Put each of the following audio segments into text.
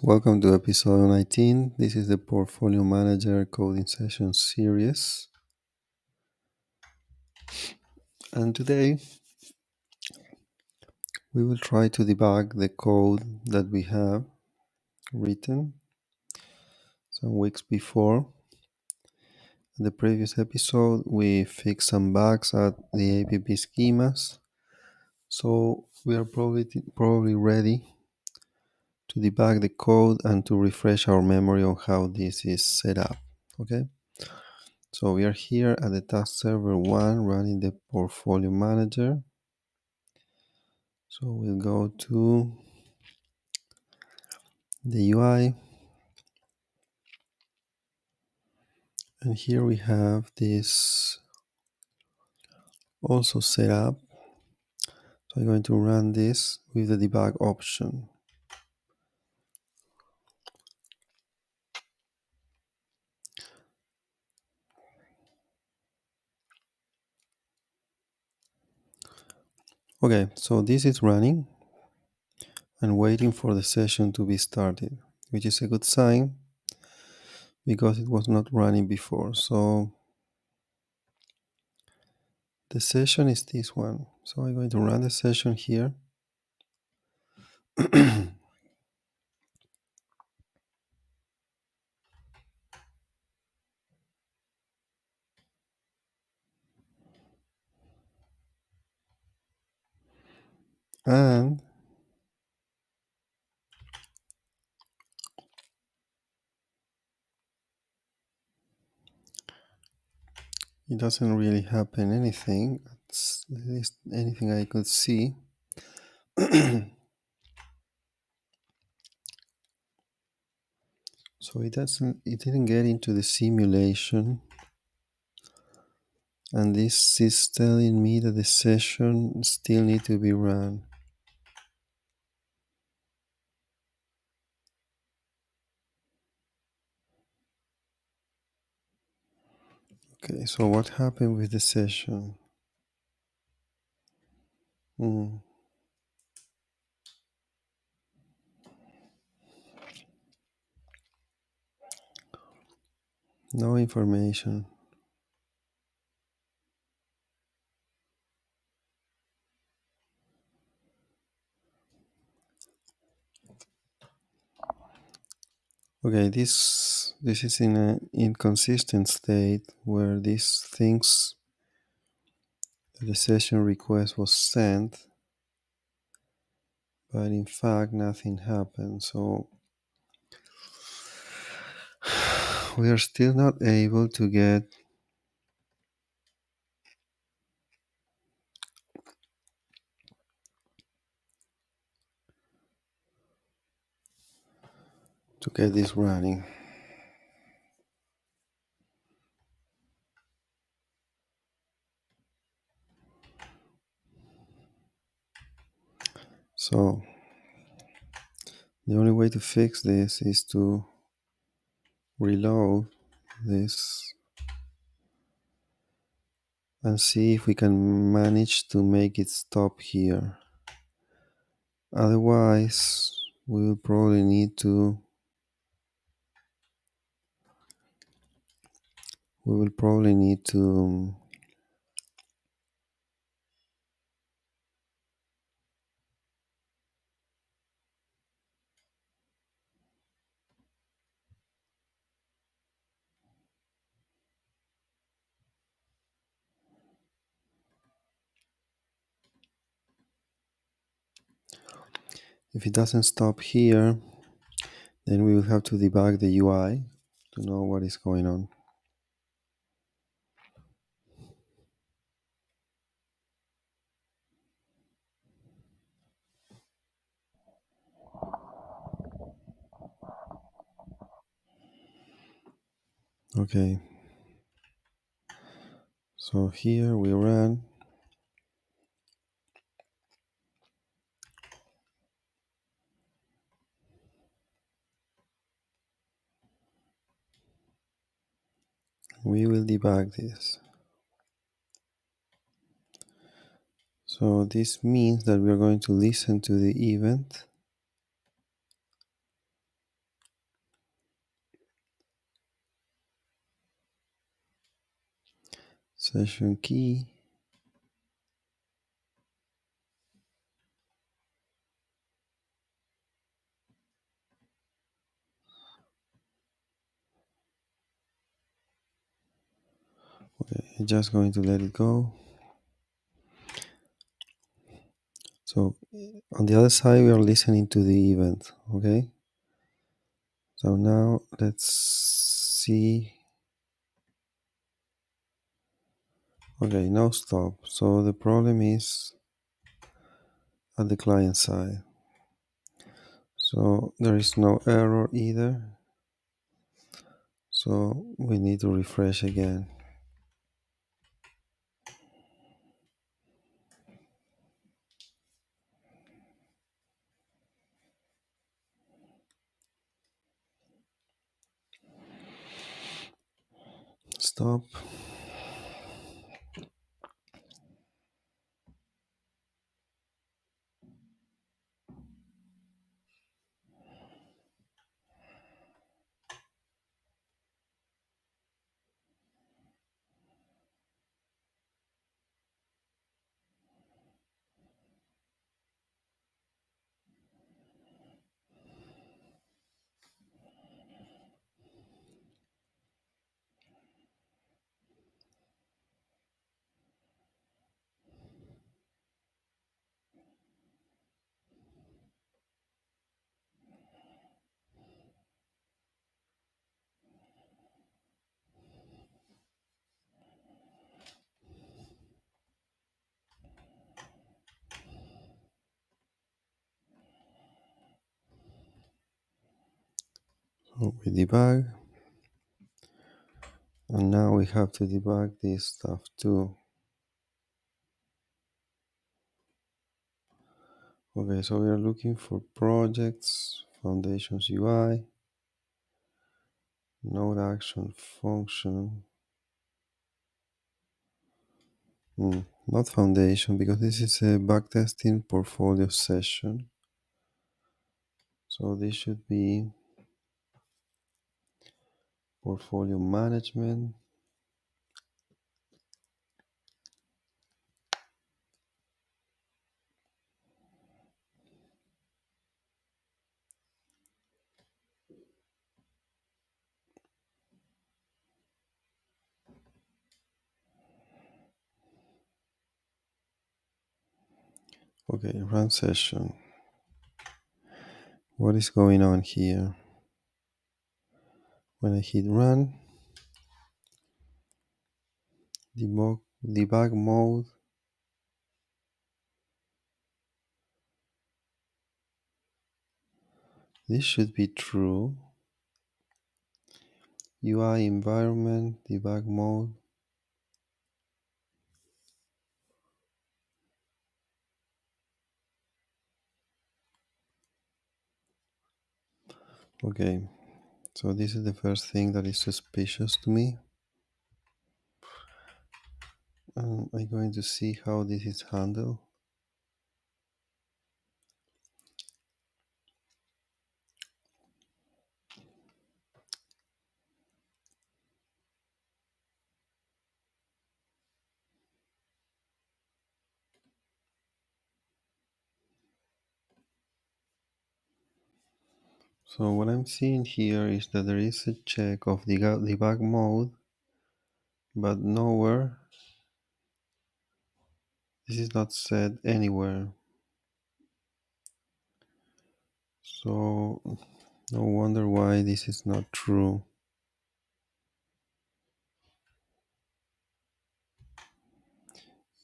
Welcome to episode 19. This is the Portfolio Manager Coding Session series. And today we will try to debug the code that we have written some weeks before. In the previous episode, we fixed some bugs at the app schemas. So we are probably ready to debug the code and to refresh our memory on how this is set up. Okay. So we are here at the task server 1 running the portfolio manager. So we'll go to the UI, and here we have this also set up. So I'm going to run this with the debug option. Okay, so this is running and waiting for the session to be started, which is a good sign because it was not running before. So the session is this one. So I'm going to run the session here. And it doesn't really happen anything. It's at least anything I could see. So it didn't get into the simulation, and this is telling me that the session still need to be run. Okay, so what happened with the session? Hmm, no information. Okay, this is in an inconsistent state where this thinks that the session request was sent, but in fact nothing happened. So we are still not able to get this running. So the only way to fix this is to reload this and see if we can manage to make it stop here. Otherwise, we will probably need to we will probably need to if it doesn't stop here, then we will have to debug the UI to know what is going on. Okay, so here we run. We will debug this. So this means that we are going to listen to the event session key. Okay, I'm just going to let it go. So on the other side, we are listening to the event. Okay. So now let's see. Okay, no stop. So the problem is at the client side. So there is no error either. So we need to refresh again. Stop. So we debug. And now we have to debug this stuff too. Okay, so we are looking for projects, foundations UI, node action function. Not foundation because this is a backtesting portfolio session. So this should be portfolio management. Okay, run session. What is going on here? When I hit run, debug mode, this should be true. UI environment, debug mode. Okay, so this is the first thing that is suspicious to me. I'm going to see how this is handled. So what I'm seeing here is that there is a check of the debug mode, but nowhere. This is not said anywhere. So no wonder why this is not true.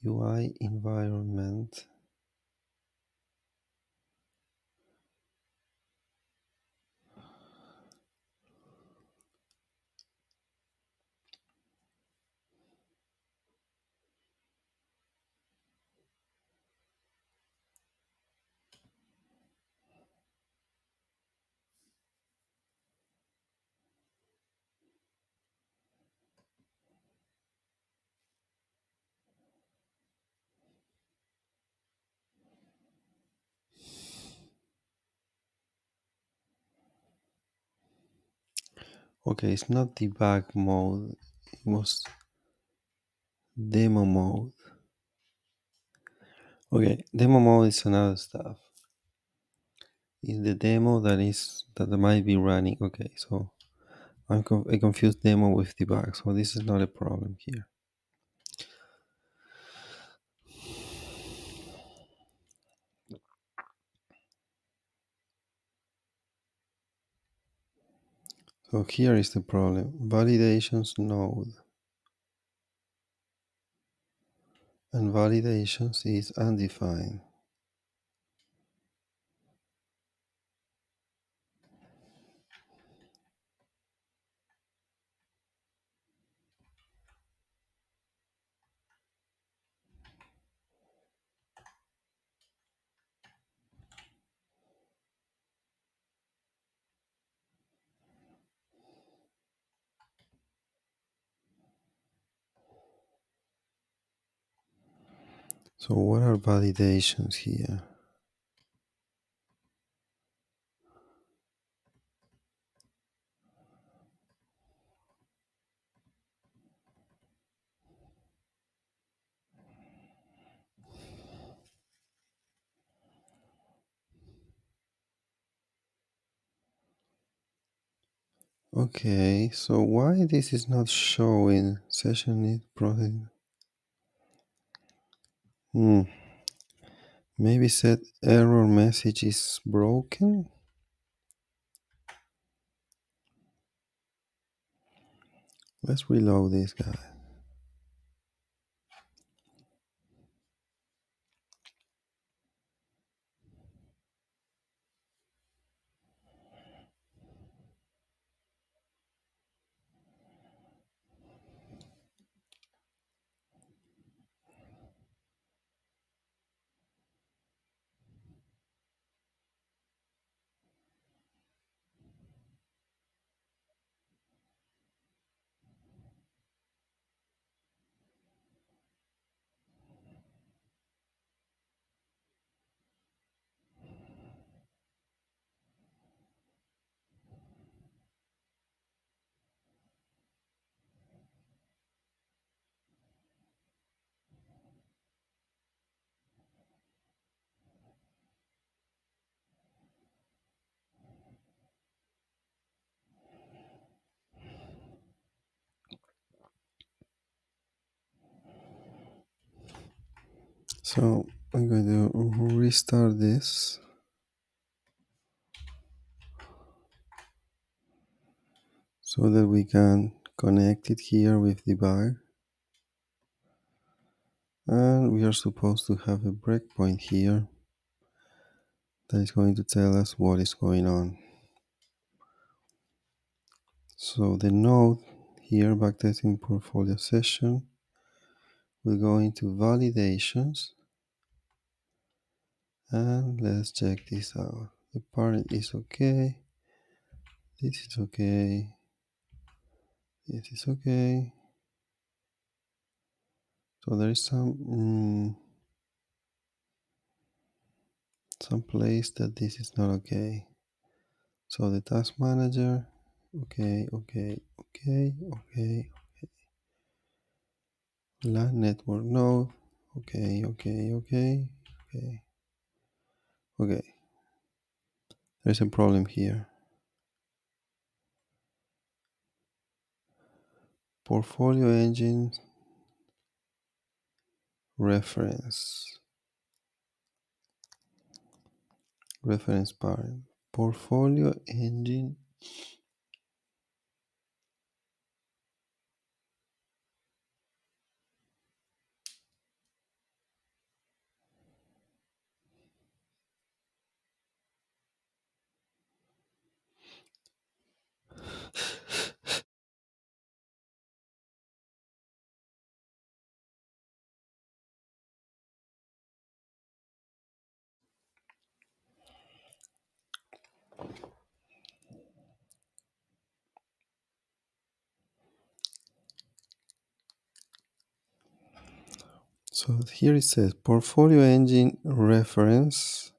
UI environment. Okay, it's not debug mode. It was demo mode. Okay, demo mode is another stuff. Is the demo that might be running. Okay, so I confused demo with debug, so this is not a problem here. So here is the problem. Validations node. And validations is undefined. So what are validations here? Okay, so why this is not showing session need process? Hmm. Maybe set error message is broken? Let's reload this guy. So I'm going to restart this. So that we can connect it here with debug. And we are supposed to have a breakpoint here that is going to tell us what is going on. So the node here, backtesting portfolio session, will go into validations. And let's check this out. The parent is okay. This is okay. This is okay. So there is some place that this is not okay. So the task manager, okay, okay, okay, okay. LAN network node, okay, okay, okay, okay, okay. There's a problem here. Portfolio engine reference parent. Portfolio engine. So here it says portfolio engine reference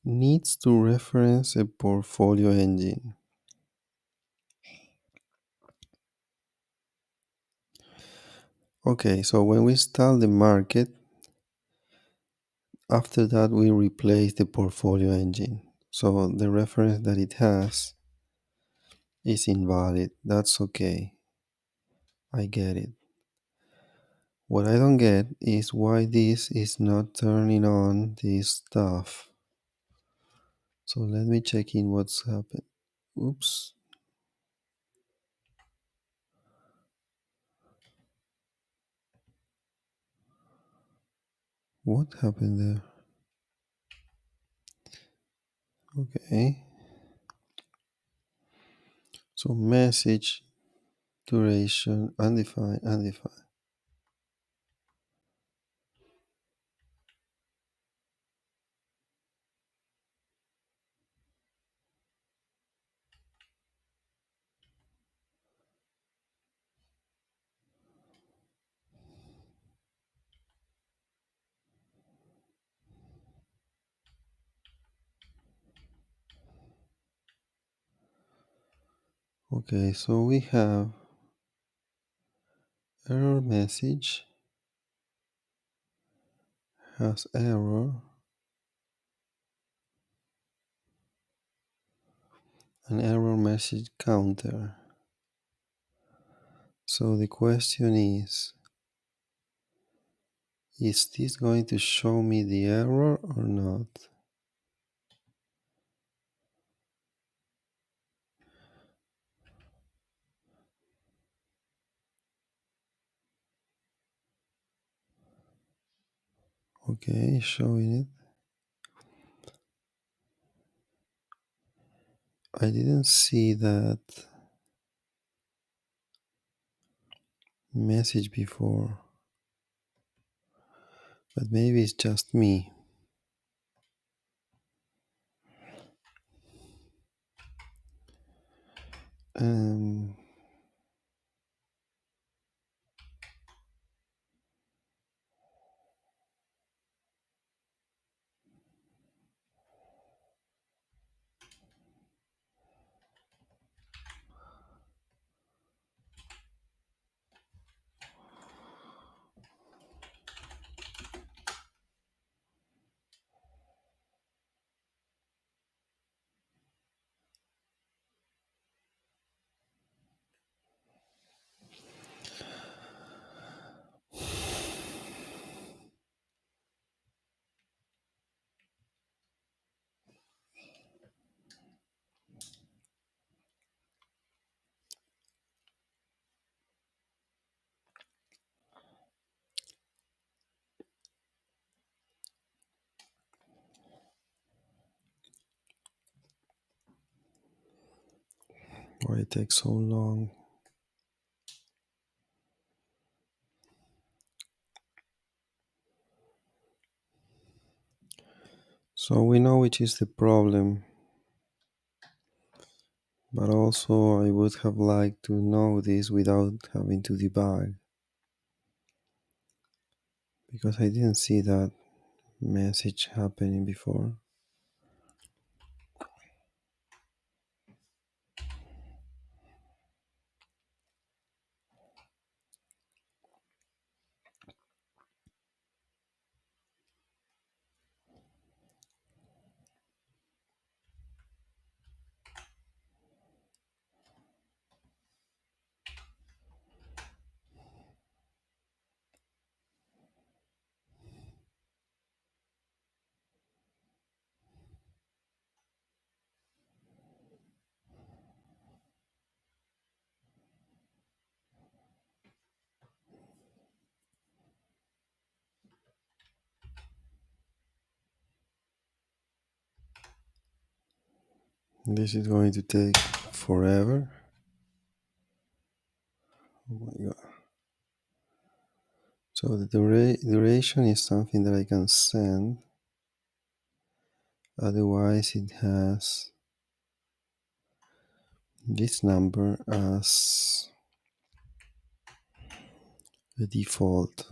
needs to reference a portfolio engine. Okay, so when we install the market, after that we replace the portfolio engine. So the reference that it has is invalid. That's okay. I get it. What I don't get is why this is not turning on this stuff. So let me check in what's happened. Oops. What happened there? Okay. So message duration undefined, undefined. Okay, so we have error message has error, an error message counter. So the question is this going to show me the error or not? Okay, showing it. I didn't see that message before, but maybe it's just me. Um, why it takes so long? So we know which is the problem, but also I would have liked to know this without having to debug, because I didn't see that message happening before. This is going to take forever. Oh my god. So the duration is something that I can send. Otherwise, it has this number as the default.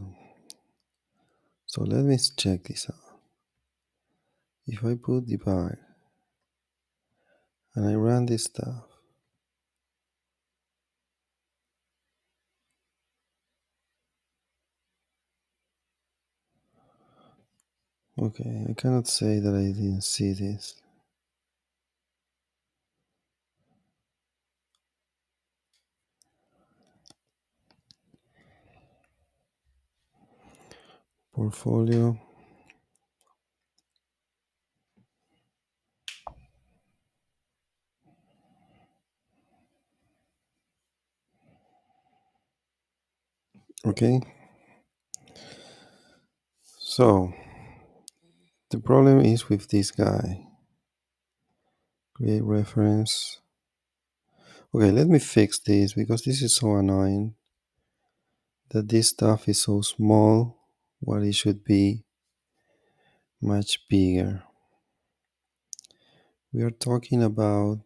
So let me check this out. If I put debug and I run this stuff, Okay, I cannot say that I didn't see this. Portfolio. Okay, so the problem is with this guy. Create reference. Okay, let me fix this because this is so annoying that this stuff is so small while it should be much bigger. We are talking about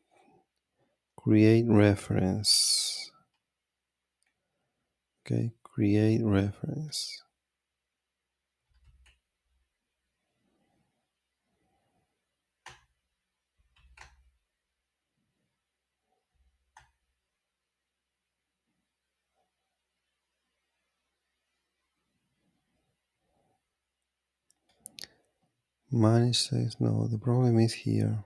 create reference. Okay, create reference. Manage says no, the problem is here.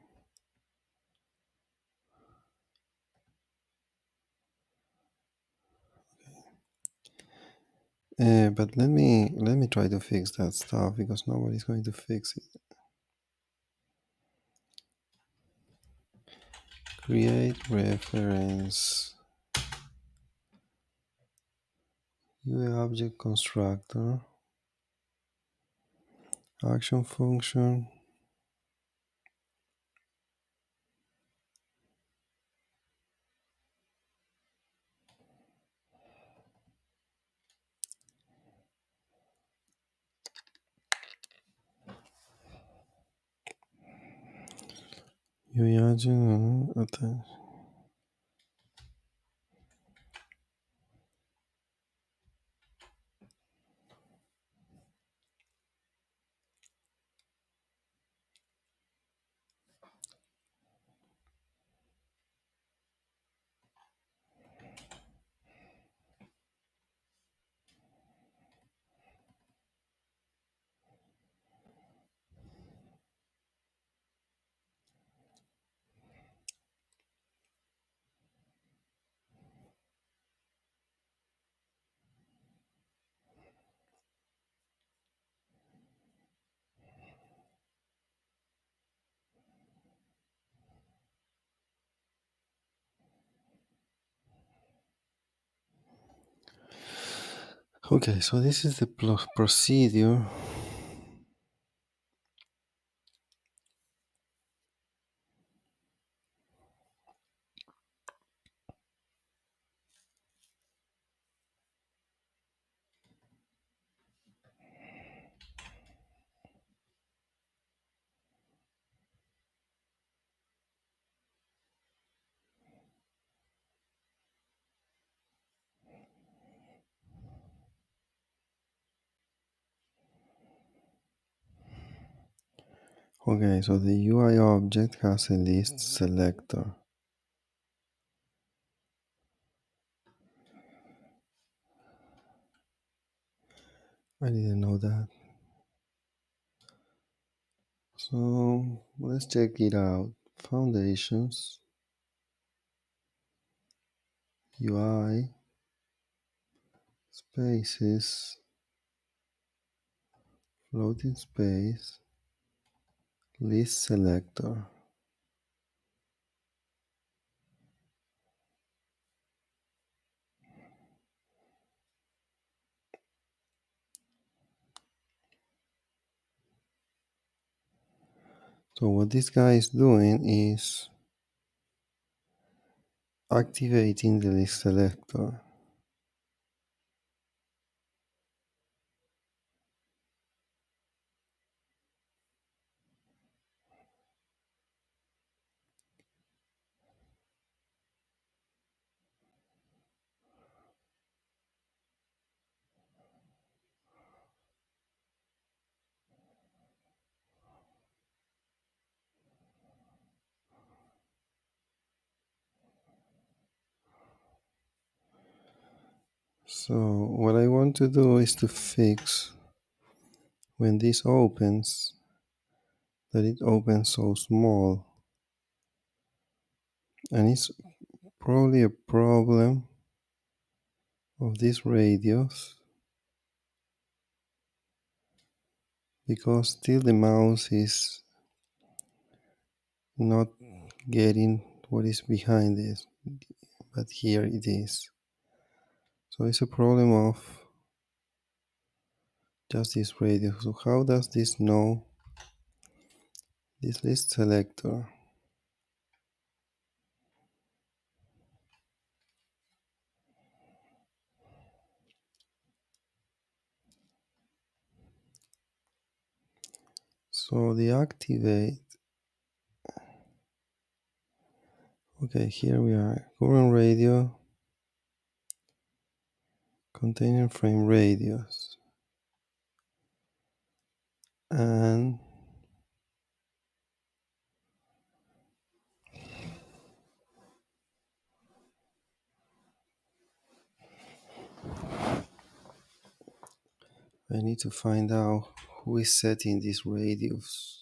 But let me try to fix that stuff because nobody's going to fix it. Create reference. UI object constructor. Action function. UI object. Okay, so this is the procedure. Okay, so the UI object has a list selector. I didn't know that. So let's check it out. Foundations, UI, spaces, floating space, list selector. So what this guy is doing is activating the list selector. So what I want to do is to fix when this opens, that it opens so small, and it's probably a problem of this radius because still the mouse is not getting what is behind this, but here it is. So it's a problem of just this radius. So how does this know this list selector? So the activate, okay, here we are, current radio, container frame radius, and I need to find out who is setting this radius.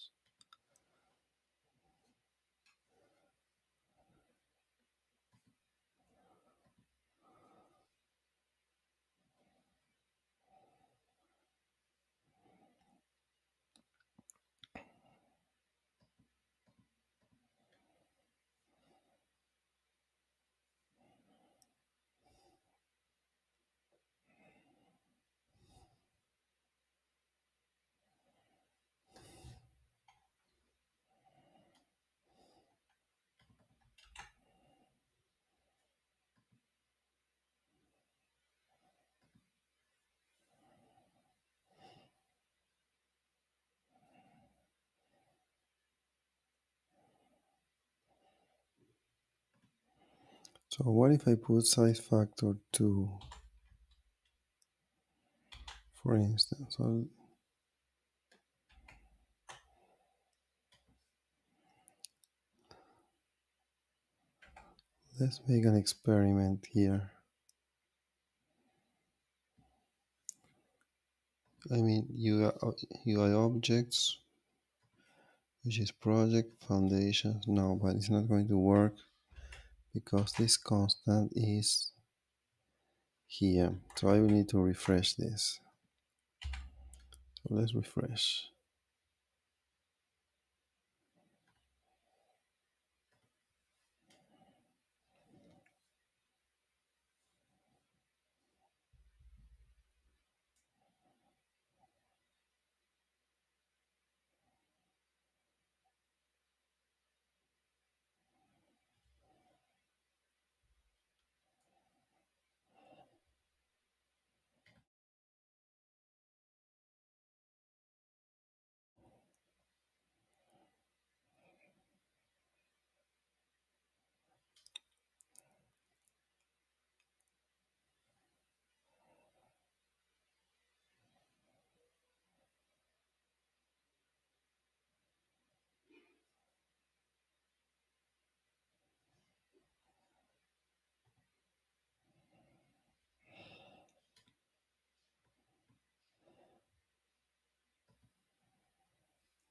So what if I put size factor 2, for instance? So let's make an experiment here. I mean, UI objects, which is project foundations. No, but it's not going to work because this constant is here. So I will need to refresh this. So let's refresh.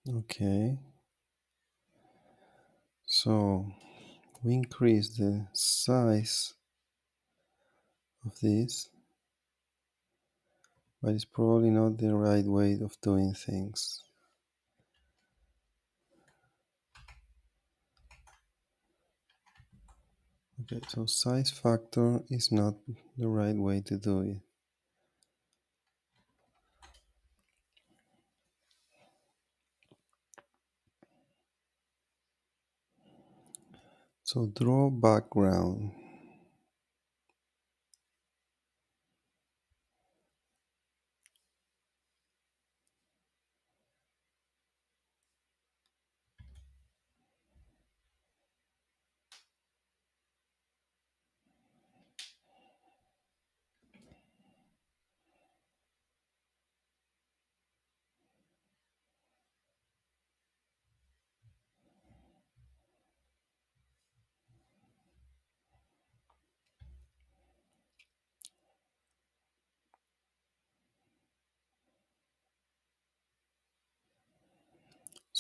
Okay. So we increase the size of this, but it's probably not the right way of doing things. Okay, so size factor is not the right way to do it. So draw background.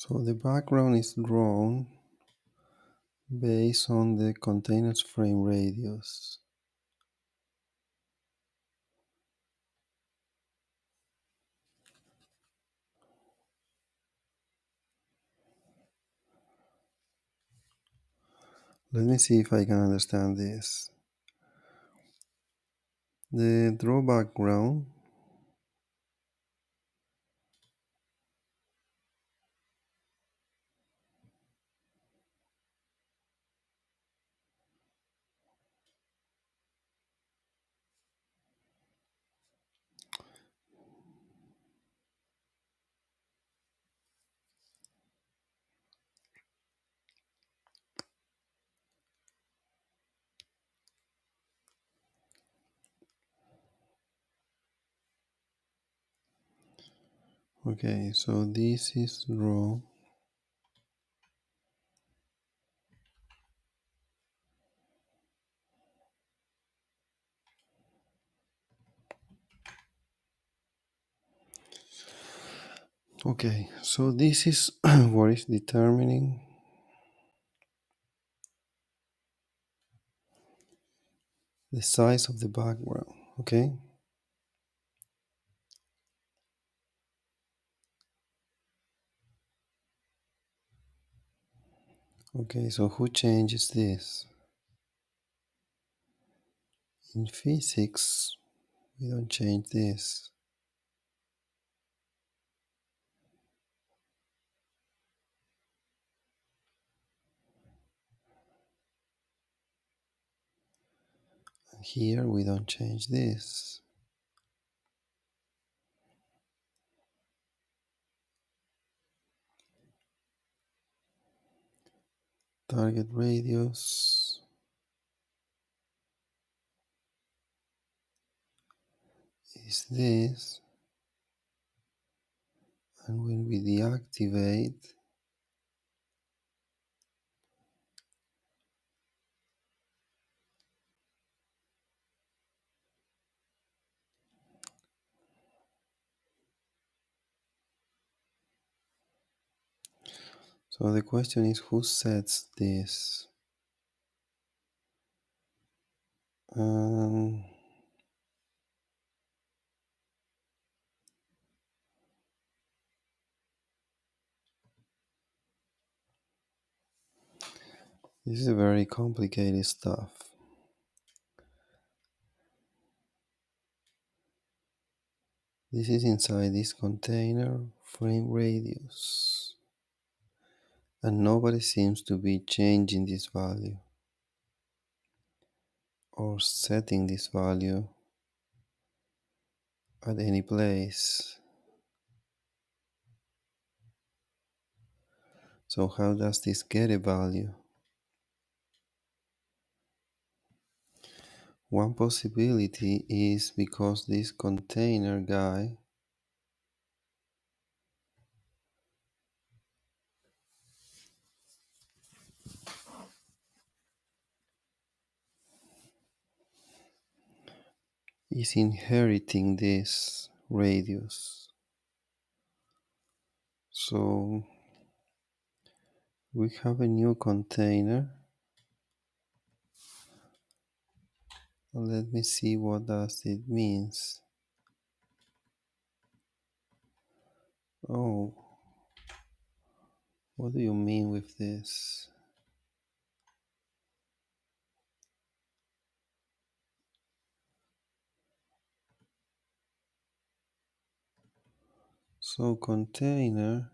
So the background is drawn based on the container's frame radius. Let me see if I can understand this. The draw background Okay, so this is draw. Okay, so this is what is determining the size of the background. Okay. Okay, so who changes this? In physics, we don't change this. And here we don't change this. Target radius is this. And when we deactivate, so the question is who sets this? Um, this is a very complicated stuff. This is inside this container frame radius. And nobody seems to be changing this value or setting this value at any place. So how does this get a value? One possibility is because this container guy is inheriting this radius. So we have a new container. Let me see what does it means. Oh, what do you mean with this? So container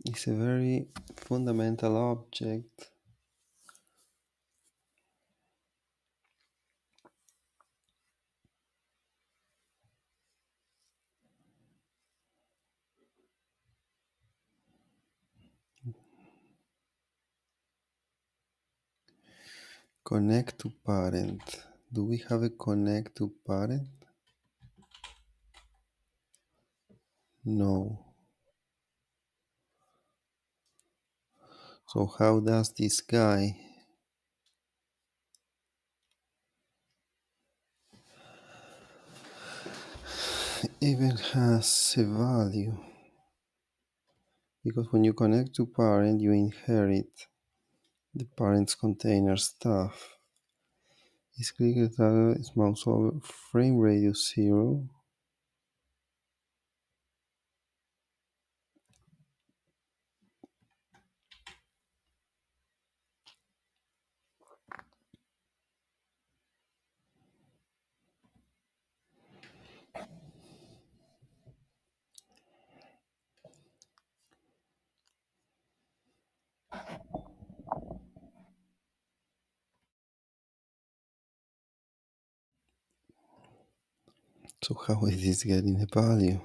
is a very fundamental object connect to parent. Do we have a connect to parent? No. So how does this guy even has a value? because when you connect to parent, you inherit the parent's container stuff. Is click target is mouse over frame radius 0. So how is this getting a value?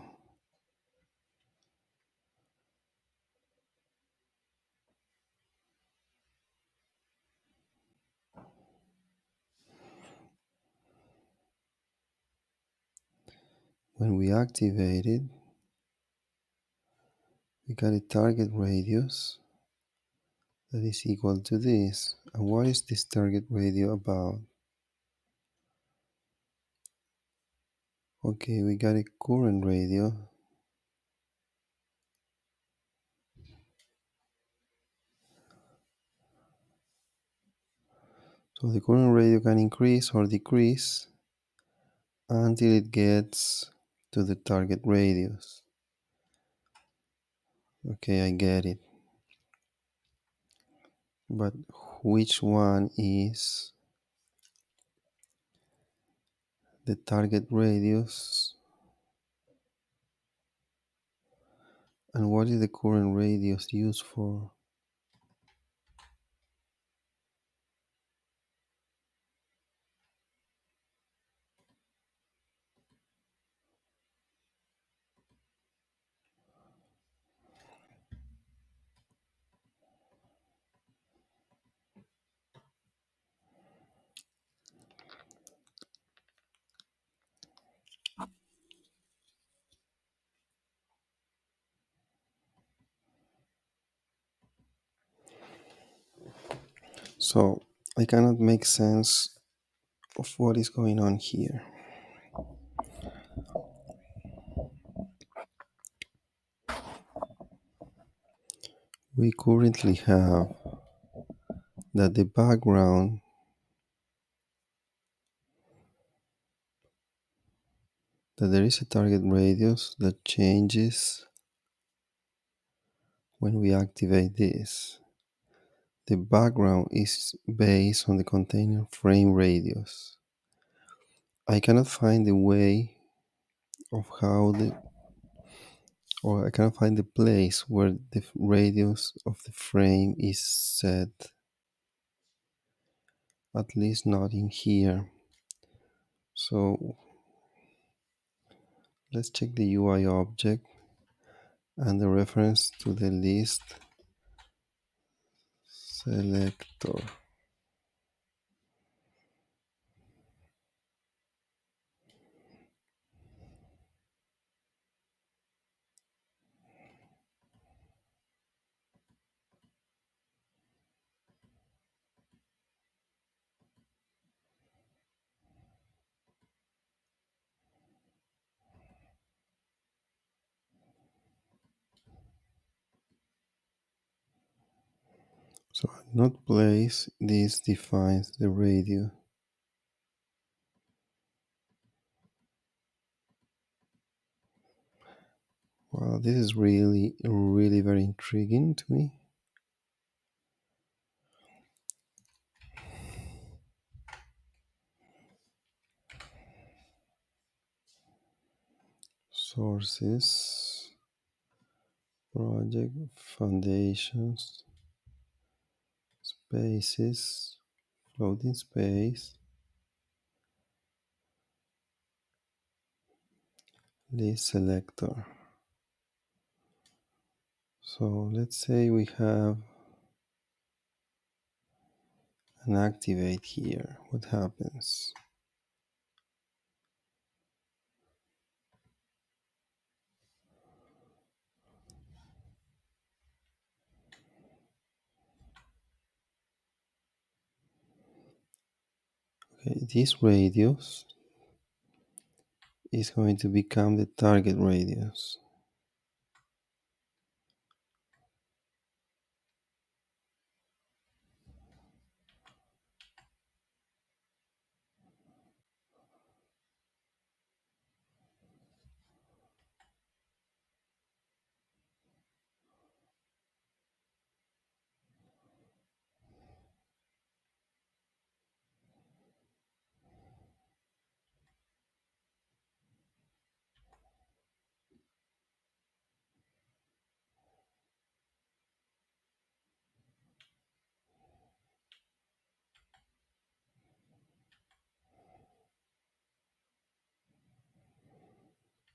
When we activate it, we got a target radius that is equal to this. And what is this target radius about? Okay, we got a current radius. So the current radius can increase or decrease until it gets to the target radius. Okay, I get it. But which one is the target radius? And what is the current radius used for? So I cannot make sense of what is going on here. We currently have that the background that there is a target radius that changes when we activate this. The background is based on the container frame radius. I cannot find the way of how the or I cannot find the place where the radius of the frame is set, at least not in here. So let's check the UI object and the reference to the list selector. So not place, this defines the radius. Wow, this is really very intriguing to me. Sources, project, foundations, spaces, floating space, list selector. So let's say we have an activate here. What happens? Okay, this radius is going to become the target radius.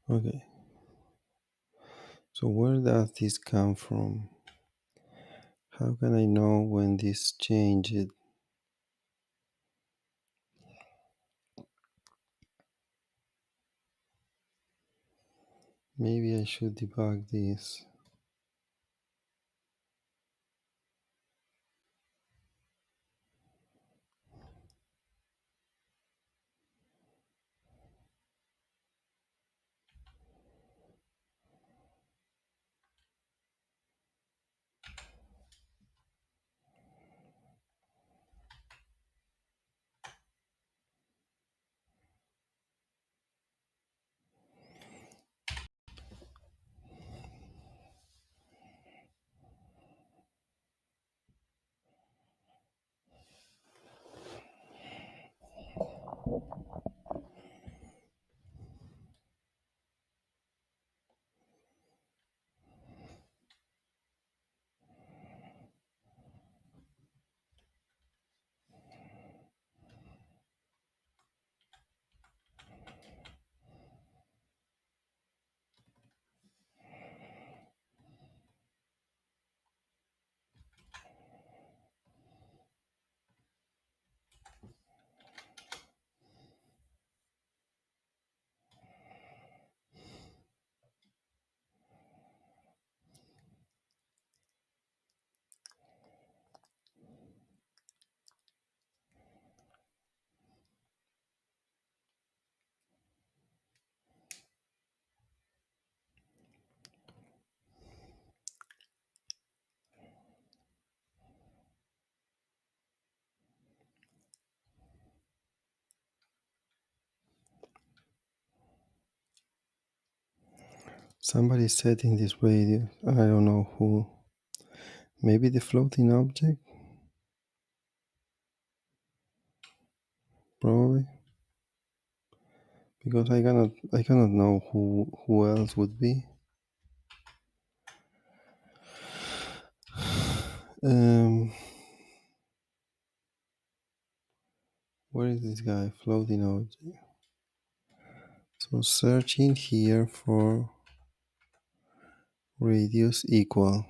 Okay, so where does this come from? How can I know when this changed? Maybe I should debug this. Somebody setting this radio. I don't know who. Maybe the floating object? Probably. Because I cannot know who else would be. Um where is this guy? Floating object. So searching here for radius equal.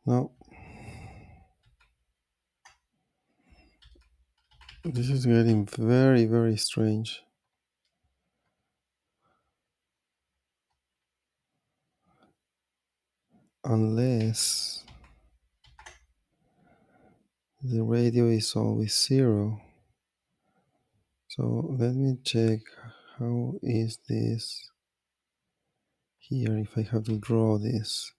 No, this is getting very, very strange. Unless the radio is always zero. So let me check how is this here if I have to draw this.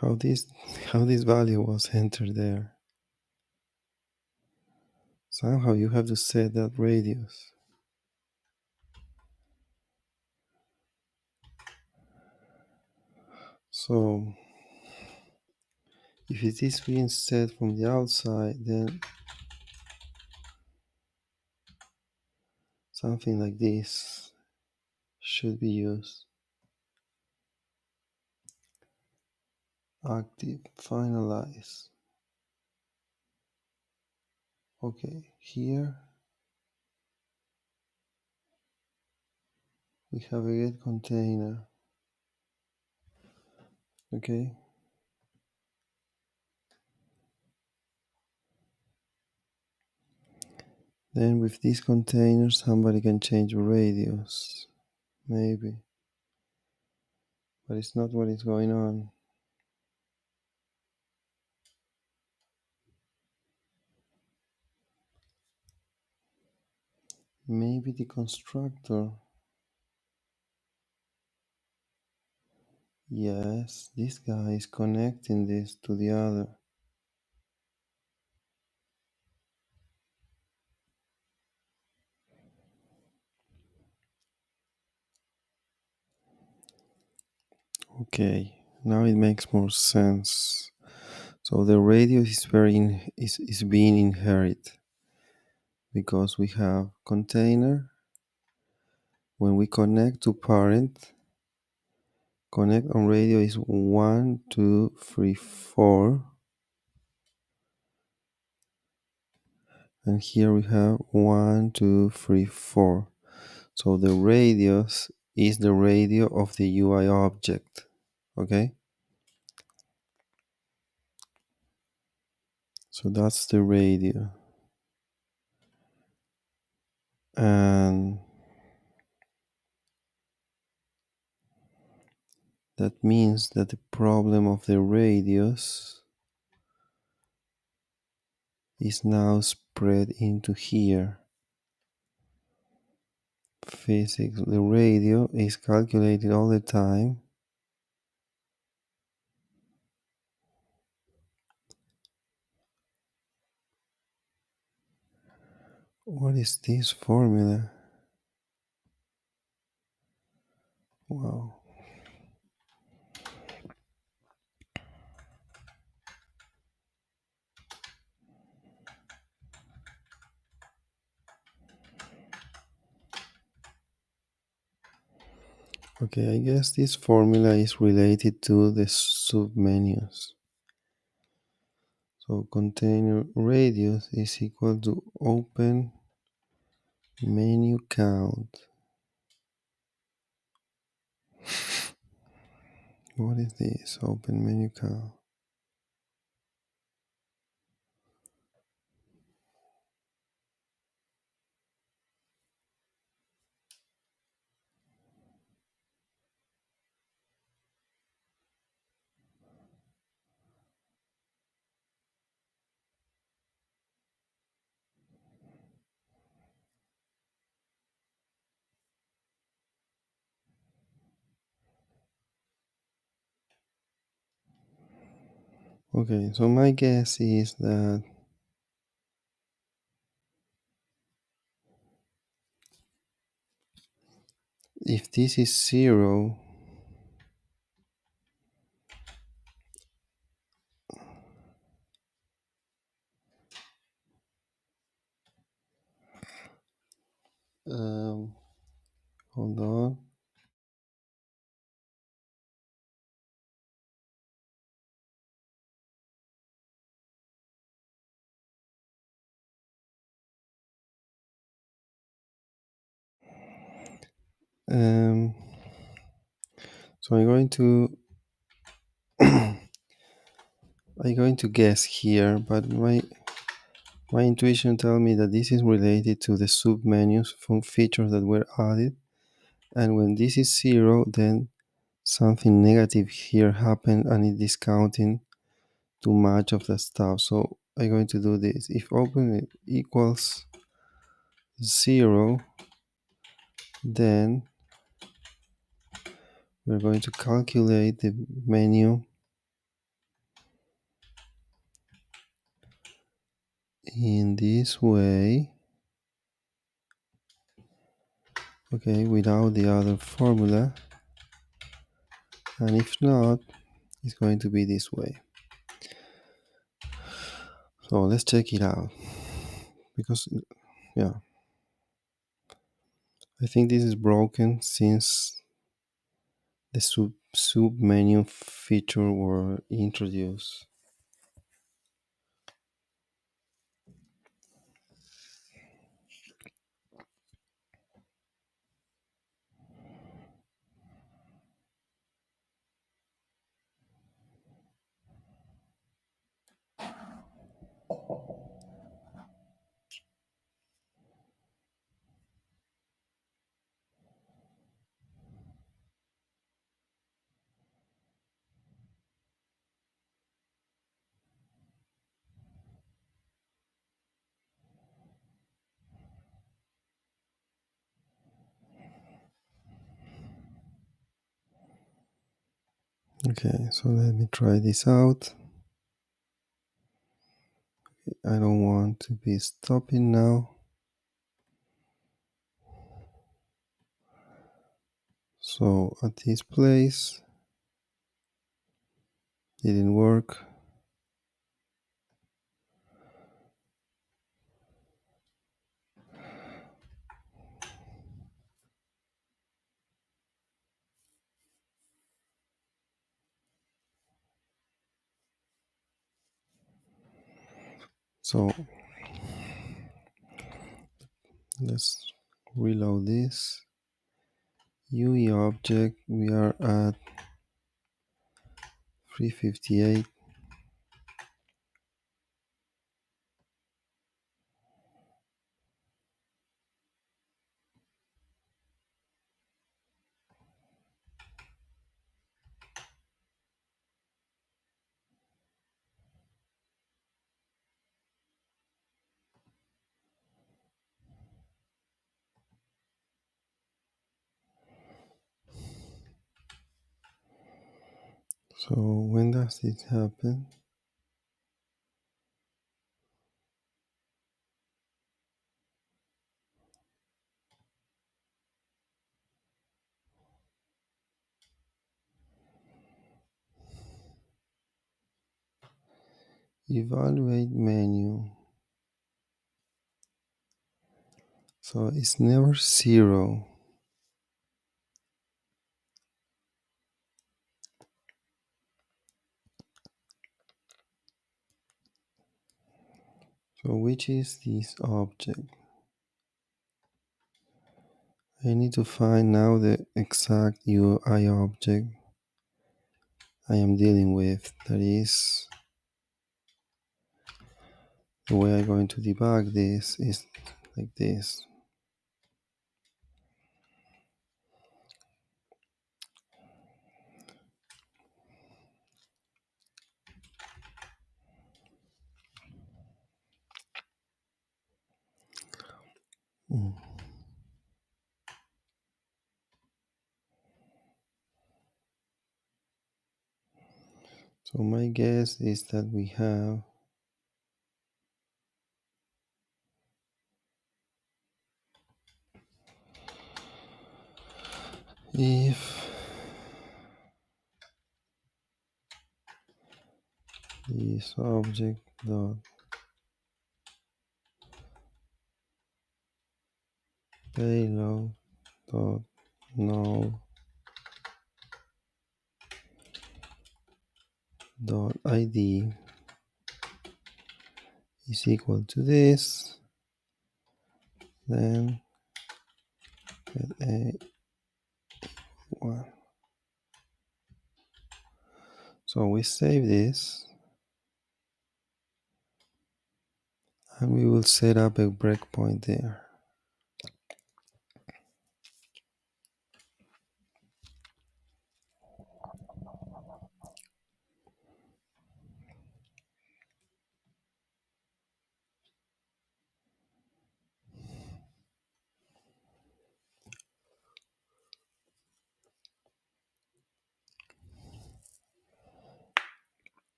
How this how this value was entered there. Somehow you have to set that radius. So if it is being set from the outside, then something like this should be used. Active, finalize. Okay, here we have a get container. Okay. Then with this container, somebody can change the radius. Maybe. But it's not what is going on. Maybe the constructor Yes, this guy is connecting this to the other. Okay, now it makes more sense. So the radio is is being inherited because we have container. When we connect to parent, connect on radio is 1, 2, 3, 4, and here we have 1, 2, 3, 4. So the radius is the radio of the UI object. Okay, so that's the radio, and that means that the problem of the radius is now spread into here. Physics, the radio is calculated all the time. What is this formula? Wow. Okay, I guess this formula is related to the submenus. So container radius is equal to open menu count. What is this? Open menu count. Okay, so my guess is that if this is 0, um, hold on. Um, so I'm going to guess here, but my intuition tells me that this is related to the submenus from features that were added, and when this is 0, then something negative here happened and it's discounting too much of the stuff. So I'm going to do this. If open equals 0, then we're going to calculate the menu in this way, okay, without the other formula, and if not, it's going to be this way. So let's check it out, because yeah, I think this is broken since the sub menu feature were introduced. Okay, so let me try this out. I don't want to be stopping now. So at this place, didn't work. So let's reload this. UE object, we are at 358. So when does it happen? Evaluate menu. So it's never zero. So which is this object? I need to find now the exact UI object I am dealing with. That is, the way I'm going to debug this is like this. Mm. So my guess is that we have if this object dot payload dot no dot id is equal to this, then get a1. So we save this and we will set up a breakpoint there.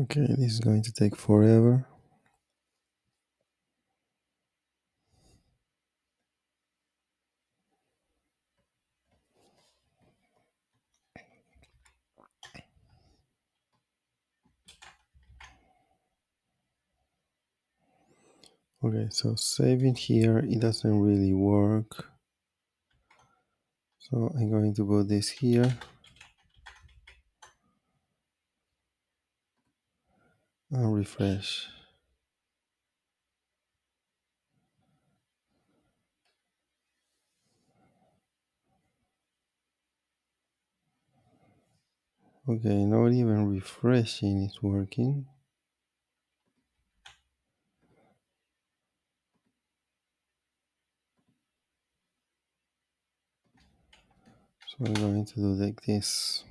Okay, this is going to take forever. Okay, so saving here, it doesn't really work. So I'm going to put this here and refresh. Okay, not even refreshing is working. So I'm going to do like this.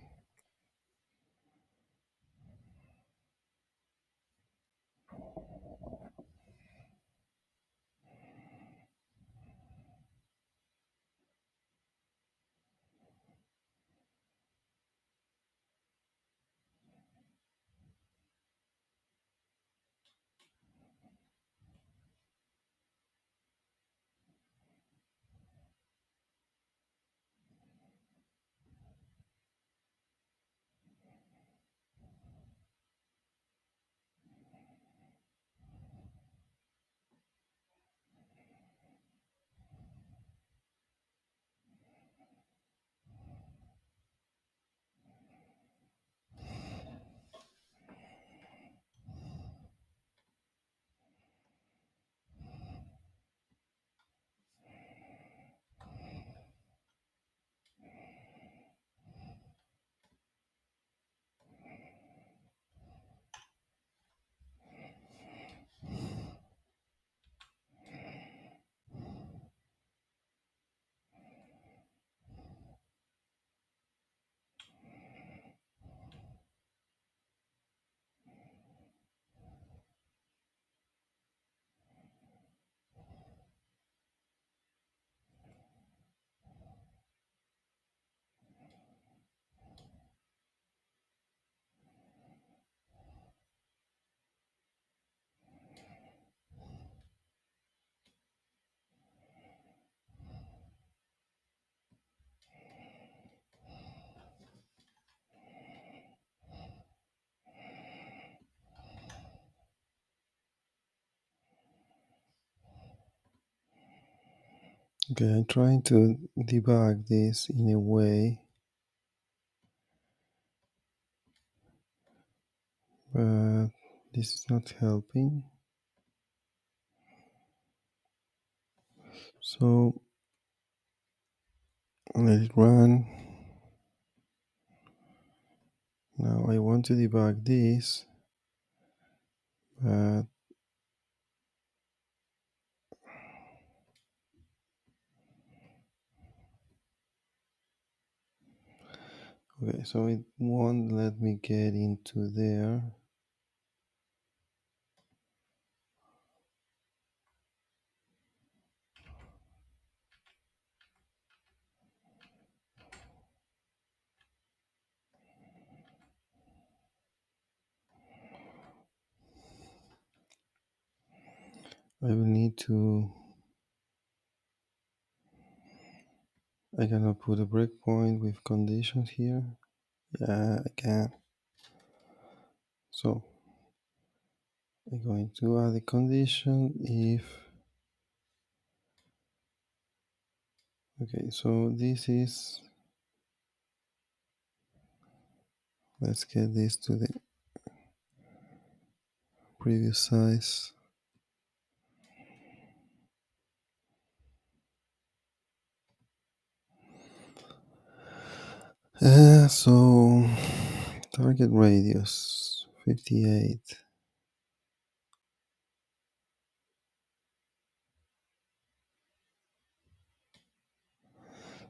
Okay, I'm trying to debug this in a way, but this is not helping. So let it run. Now I want to debug this, but okay, so it won't let me get into there. I will need to, I cannot put a breakpoint with conditions here. Yeah, I can. So I'm going to add a condition if, okay, so this is, let's get this to the previous size. So target radius 58.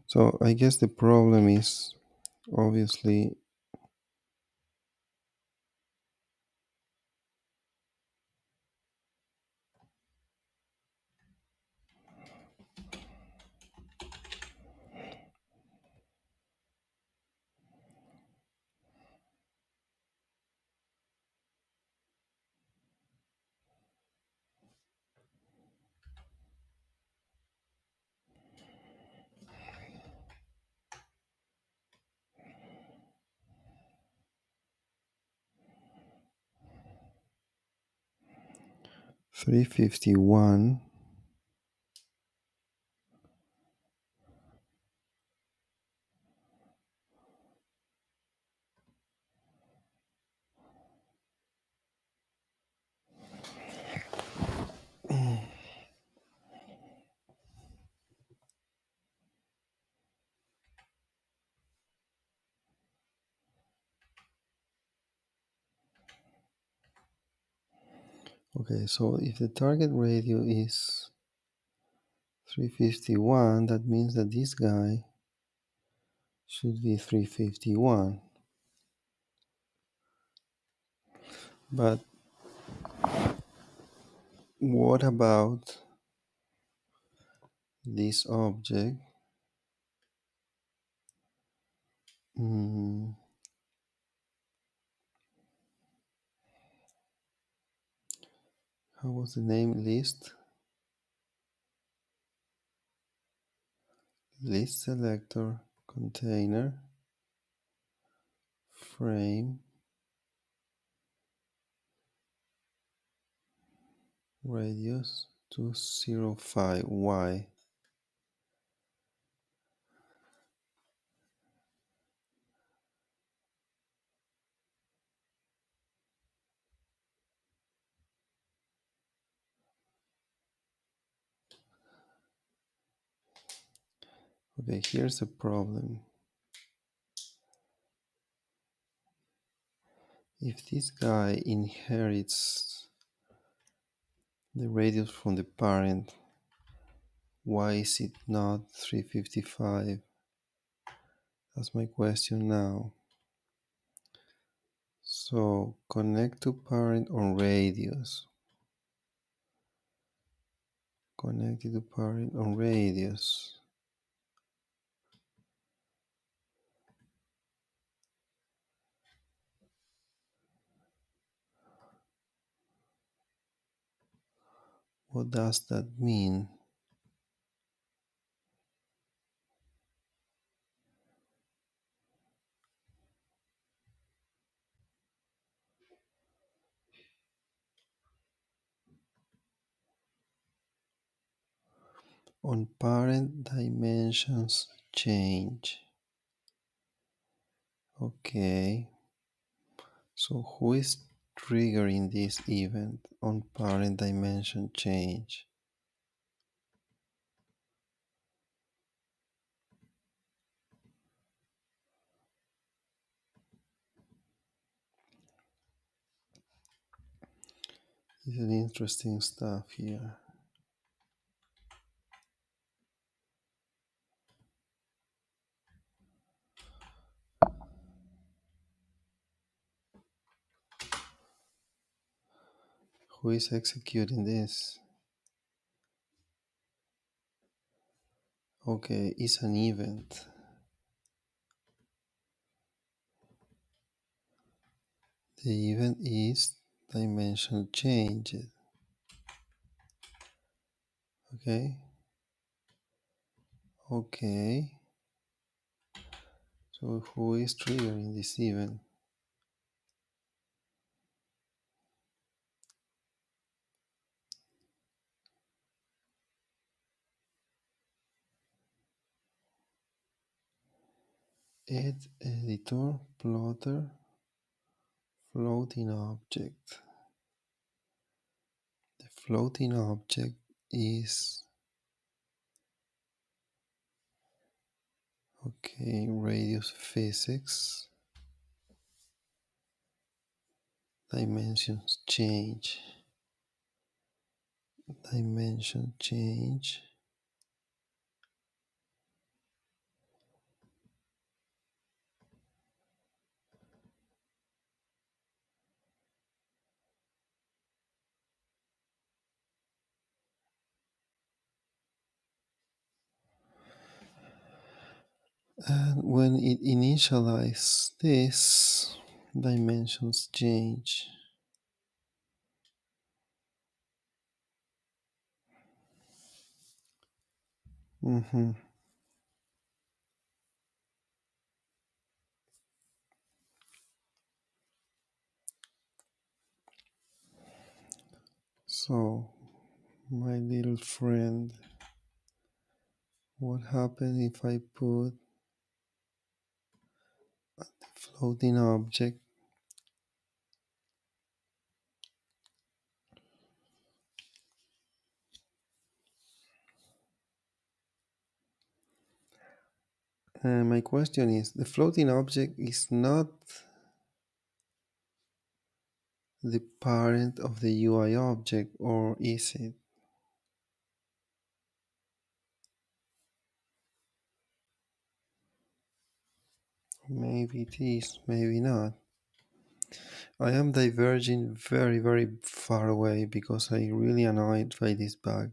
So I guess the problem is obviously, $351. Okay, so if the target radius is 351, that means that this guy should be 351. But what about this object? Hmm, how was the name? List selector container frame radius 205y. Okay, here's the problem. If this guy inherits the radius from the parent, why is it not 355? That's my question now. So connect to parent on radius. Connected to parent on radius. What does that mean? on parent dimensions change. Okay, so who is triggering this event on parent dimension change? It's an interesting stuff here. Who is executing this? Okay, it's an event. The event is dimension change. Okay. Okay. So who is triggering this event? Add editor plotter floating object. The floating object is okay, radius physics, dimensions change, dimension change. And when it initializes this, dimensions change. Mhm. So, my little friend, what happens if I put a floating object? And my question is, the floating object is not the parent of the UI object, or is it? Maybe it is, maybe not. I am diverging very, very far away because I really annoyed by this bug.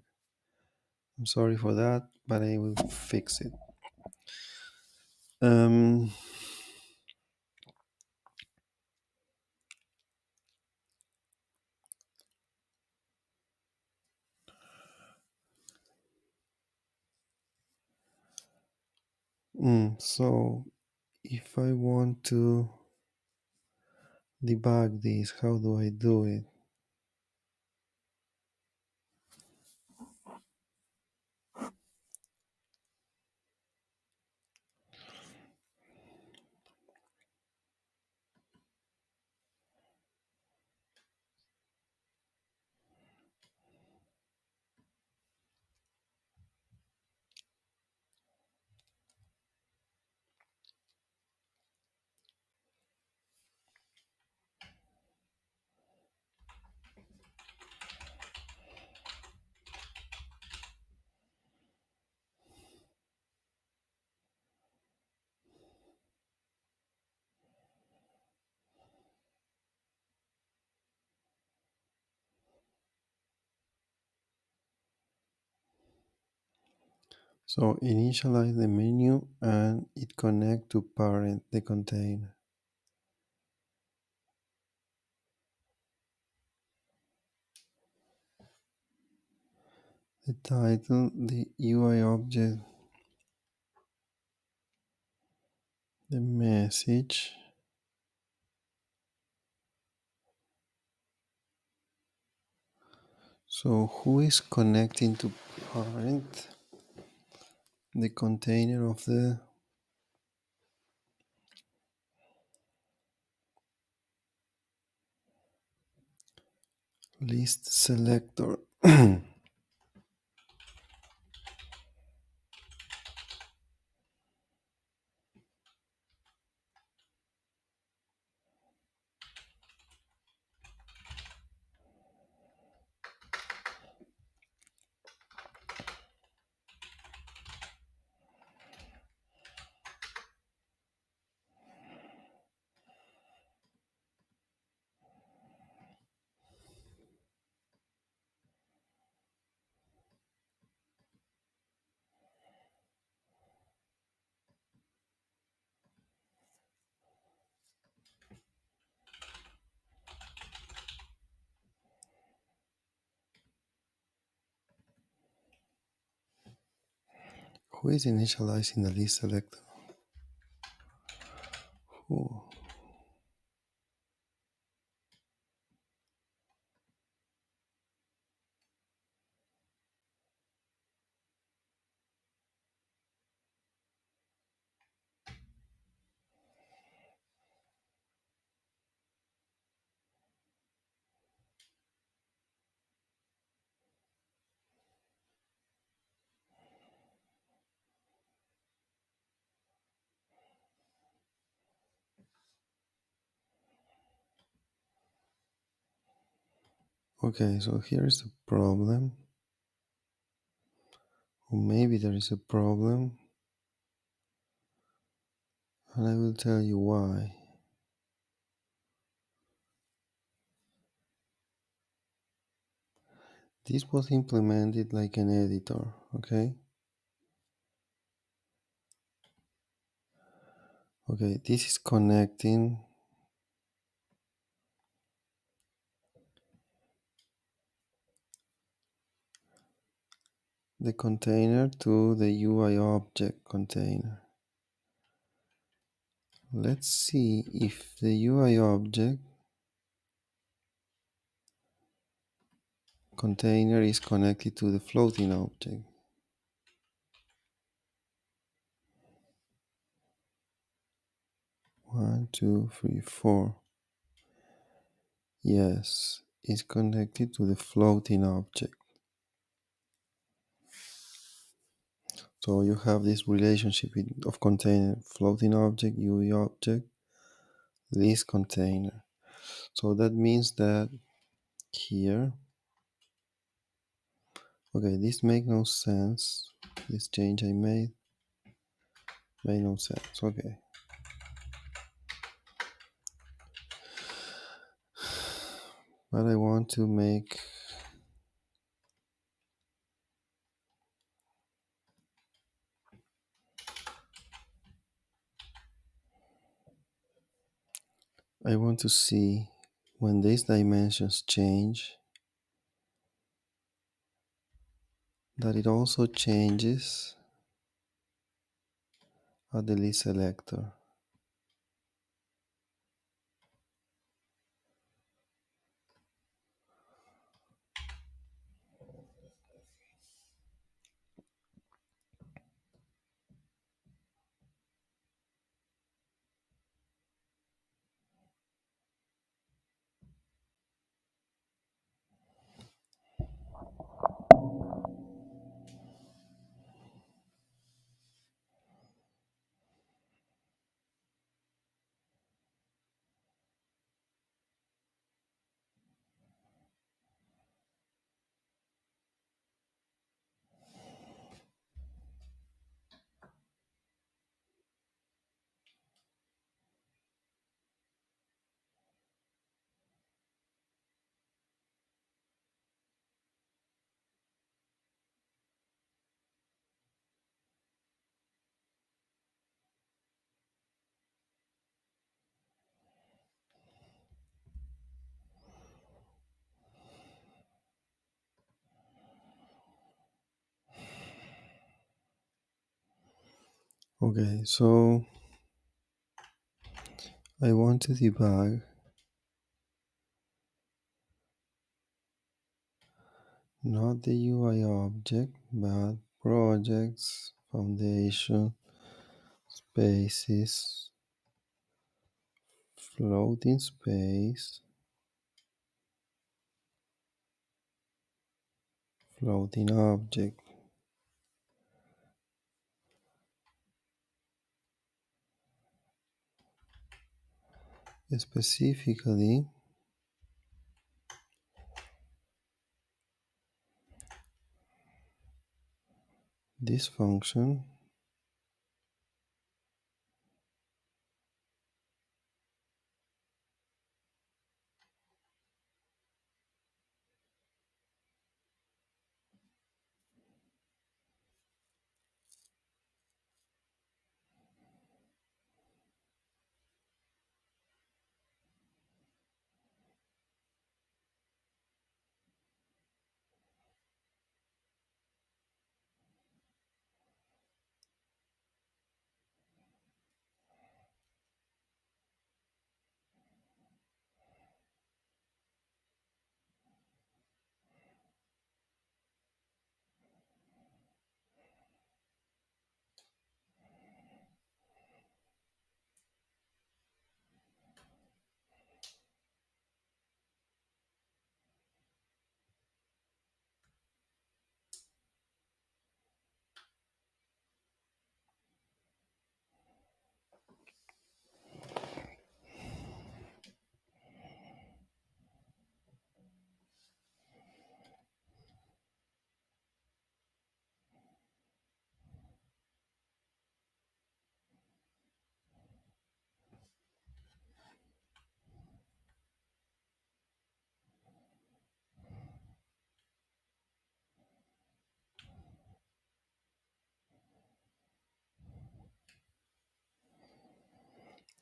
I'm sorry for that, but I will fix it. Um, so if I want to debug this, how do I do it? So initialize the menu and it connect to parent the container. The title, the UI object, the message. So who is connecting to parent? the container of the list selector. Who is initializing the list selector? Who? Okay, so here is the problem, or maybe there is a problem, and I will tell you why. This was implemented like an editor, okay? Okay, this is connecting the container to the UI object container. Let's see if the UI object container is connected to the floating object. 1, 2, 3, 4. Yes, it's connected to the floating object. So you have this relationship of container, floating object, UI object, list container. So that means that here, okay, this makes no sense. This change I made no sense. Okay. But I want to make I want to see when these dimensions change that it also changes at the list selector. Okay, so I want to debug not the UI object but projects foundation, spaces, floating space, floating object. Specifically, this function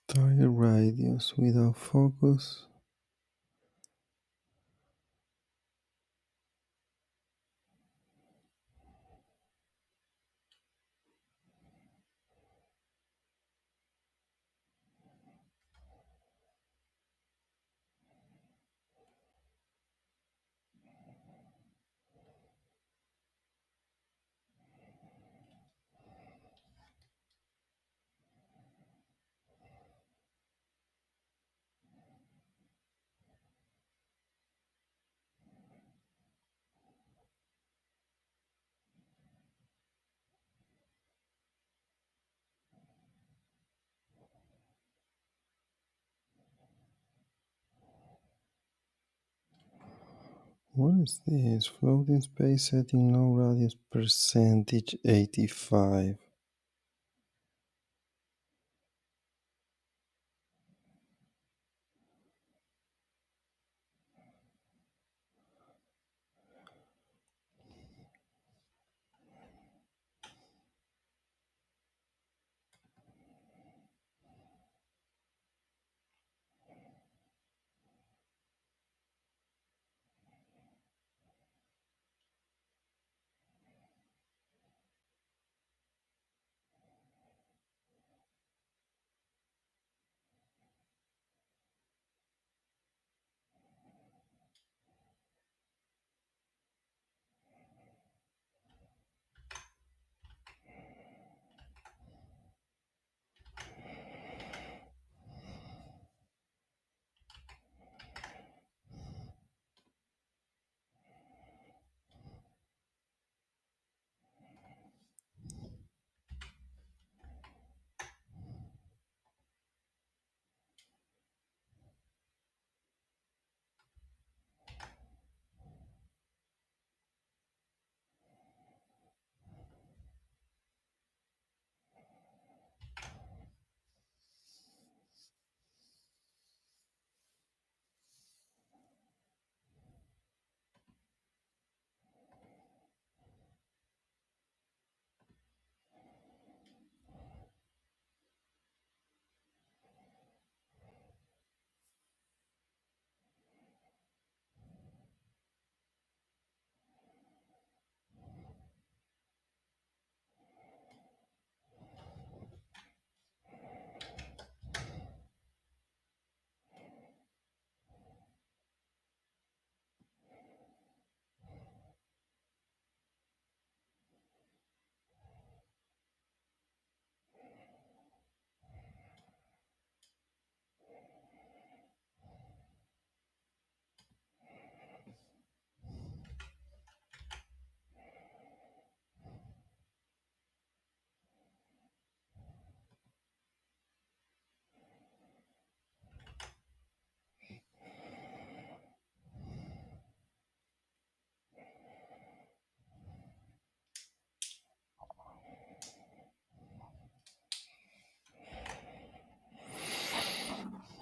target radius without focus. What is this? Floating space setting no radius percentage 85.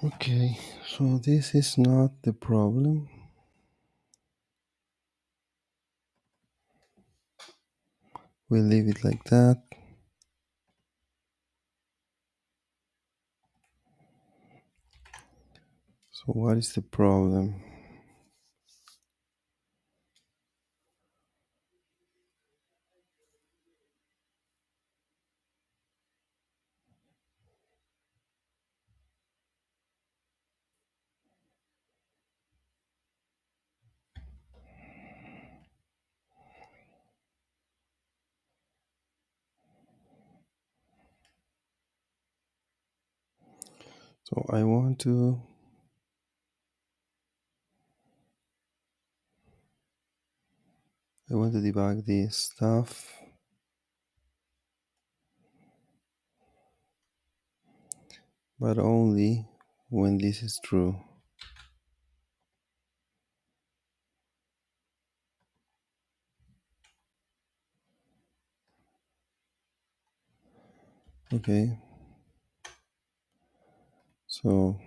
Okay, so this is not the problem. We'll leave it like that. So what is the problem? So I want to debug this stuff, but only when this is true. Okay, so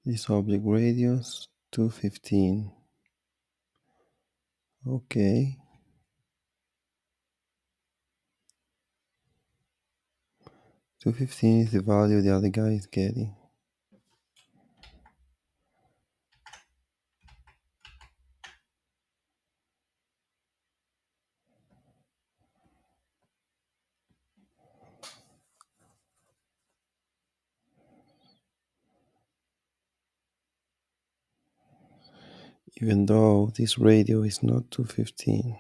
this object radius 215. Okay, 215 is the value the other guy is getting. Even though this radio is not 215.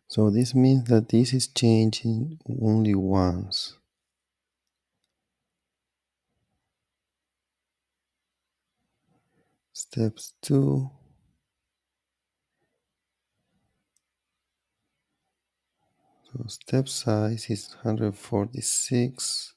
So this means that this is changing only once. Steps 2. So step size is 146.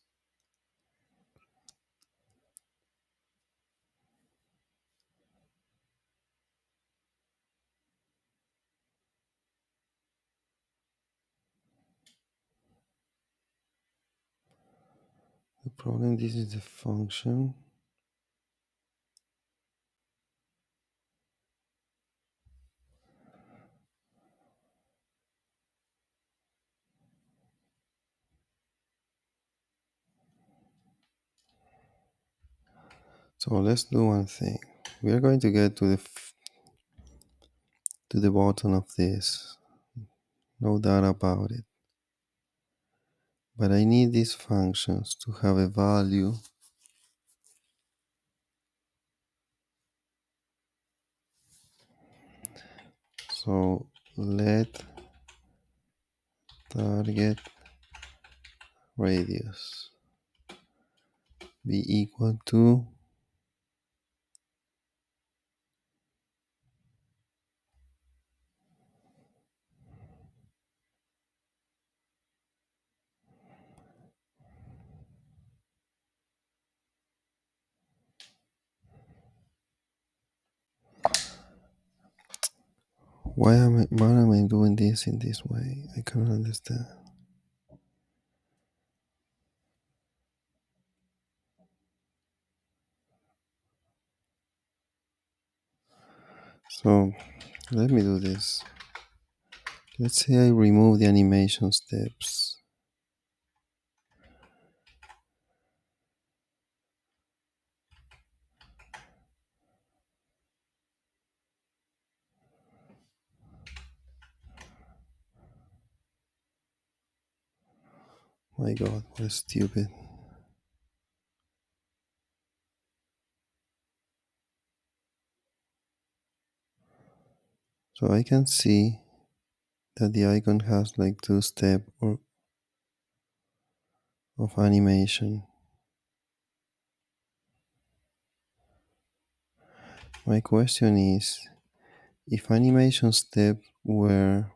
The problem, this is the function. So let's do one thing. We are going to get to the bottom of this. No doubt about it. But I need these functions to have a value. So let target radius be equal to why am I doing this in this way? I cannot understand. So let me do this. Let's say I remove the animation steps. My god, what stupid. So I can see that the icon has like two steps of animation. My question is, if animation step were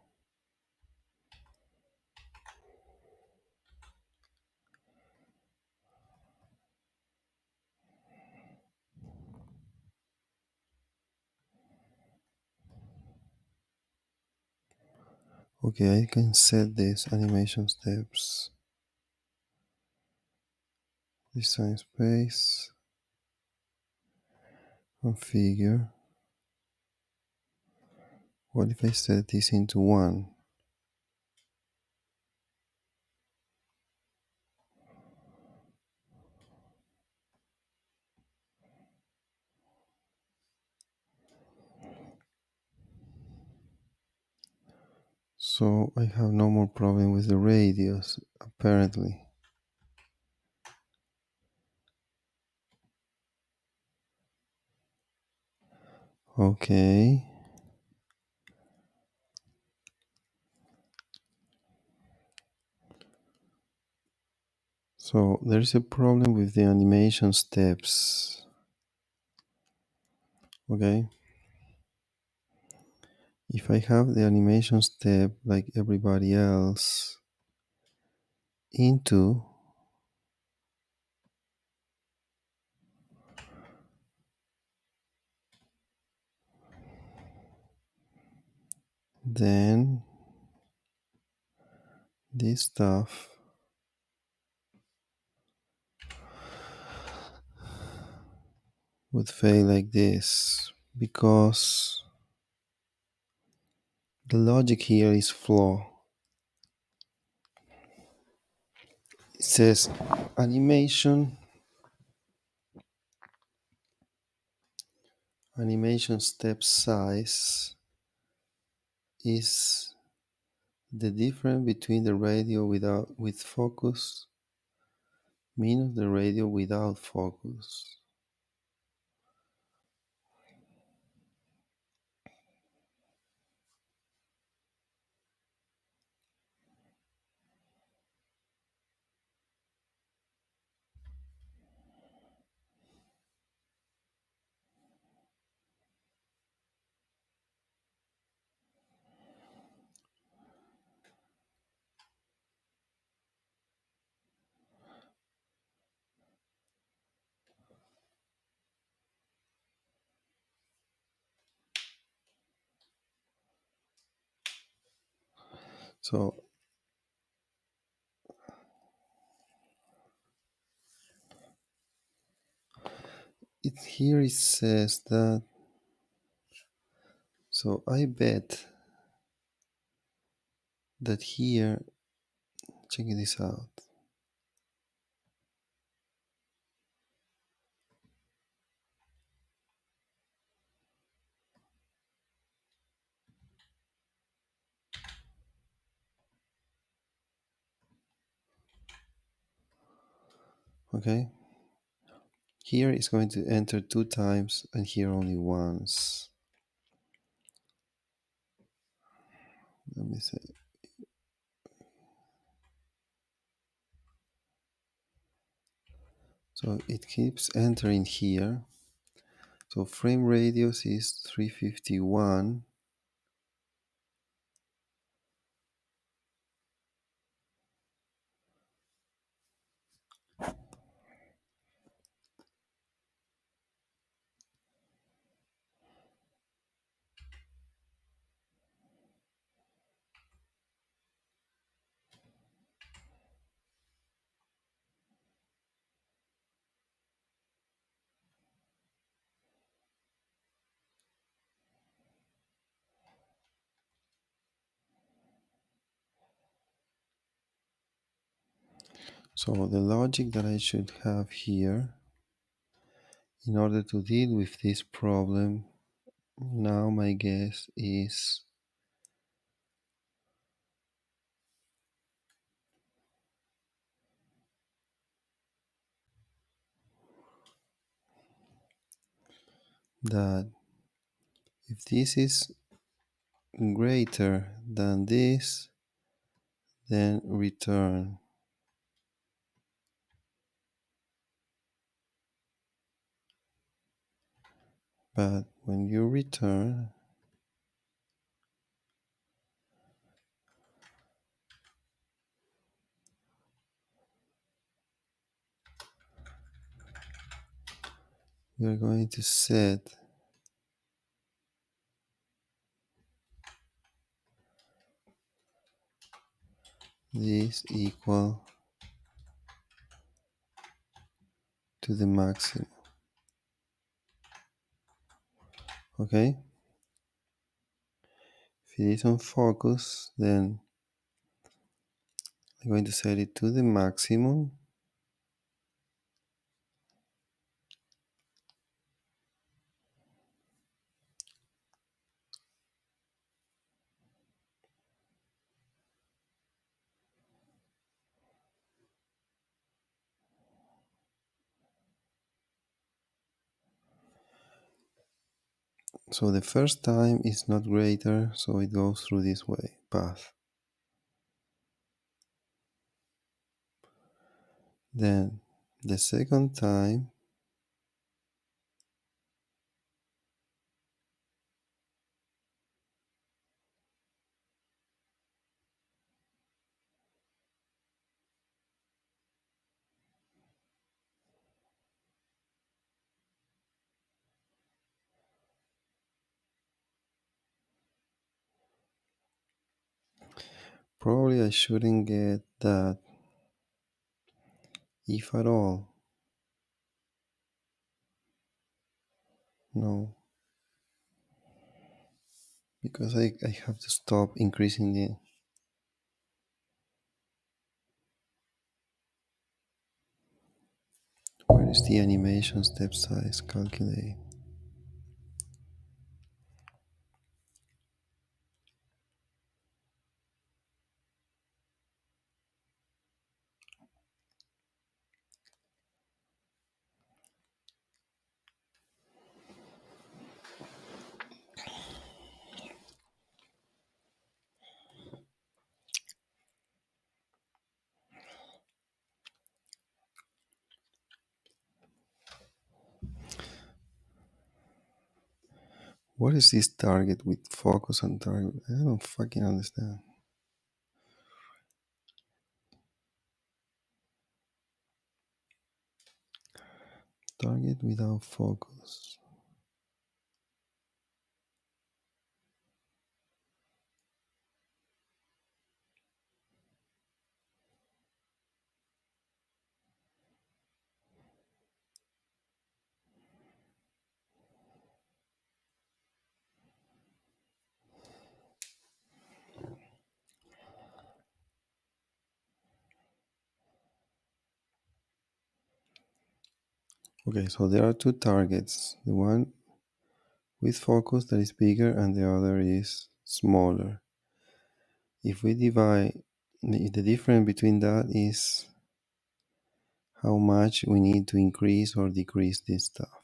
Okay, I can set these animation steps. Design space, configure. What if I set this into 1? So I have no more problem with the radius, apparently. Okay. So there's a problem with the animation steps. Okay. If I have the animation step like everybody else into, then this stuff would fail like this because the logic here is flawed. It says animation step size is the difference between the radio with focus minus the radio without focus. So it says that, so I bet that here, check this out. Okay, here is going to enter 2 times and here only once. Let me say, so it keeps entering here. So frame radius is 351. So the logic that I should have here in order to deal with this problem, now my guess is that if this is greater than this, then return. But when you return, we are going to set this equal to the maximum. Okay, if it is on focus, then I'm going to set it to the maximum. So the first time is not greater, so it goes through this way path. Then the second time probably I shouldn't get that, if at all. No, because I have to stop increasing the. Where is the animation step size calculate? What is this target with focus and target? I don't fucking understand. Target without focus. Okay, so there are two targets. The one with focus that is bigger and the other is smaller. If we divide, the difference between that is how much we need to increase or decrease this stuff.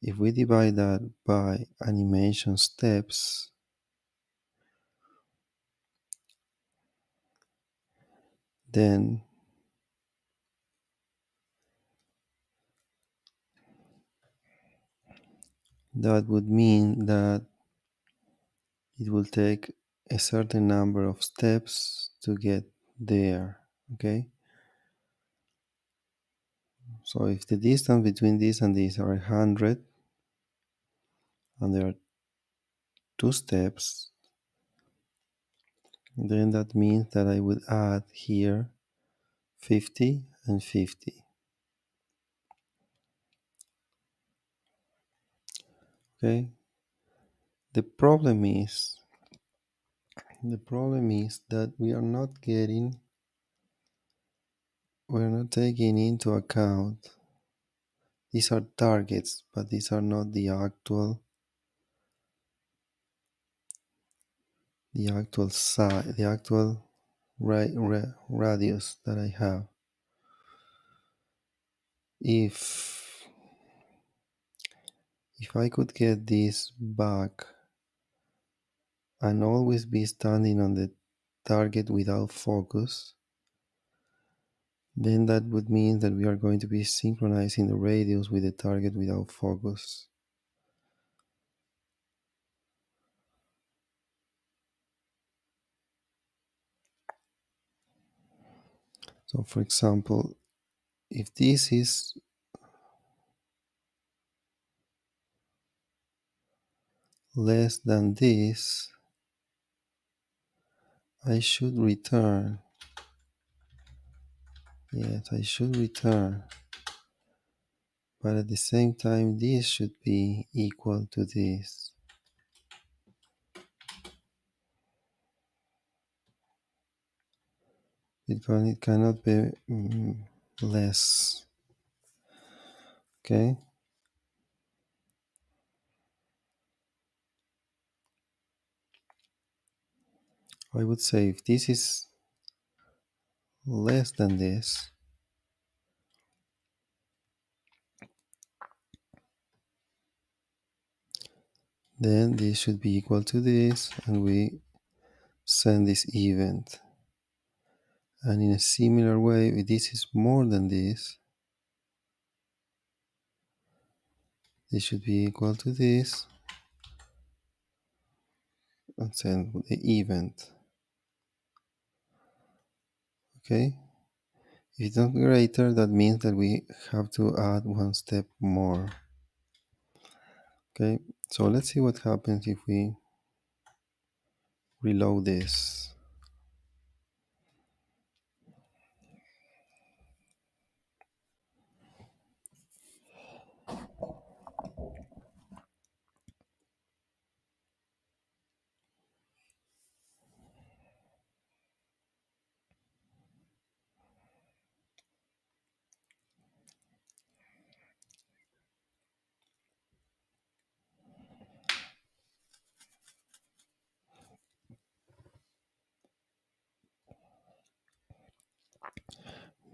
If we divide that by animation steps, then that would mean that it will take a certain number of steps to get there. Okay, so if the distance between this and this are 100 and there are two steps, then that means that I would add here 50 and 50. Okay, the problem is that we're not taking into account, these are targets, but these are not the actual size, the actual radius that I have. If I could get this back and always be standing on the target without focus, then that would mean that we are going to be synchronizing the radius with the target without focus. So for example, if this is less than this, I should return. Yes, I should return. But at the same time, this should be equal to this. It cannot be less. Okay. I would say if this is less than this, then this should be equal to this, and we send this event. And in a similar way, if this is more than this should be equal to this, and send the event. Okay. If it's not greater, that means that we have to add one step more. Okay, so let's see what happens if we reload this.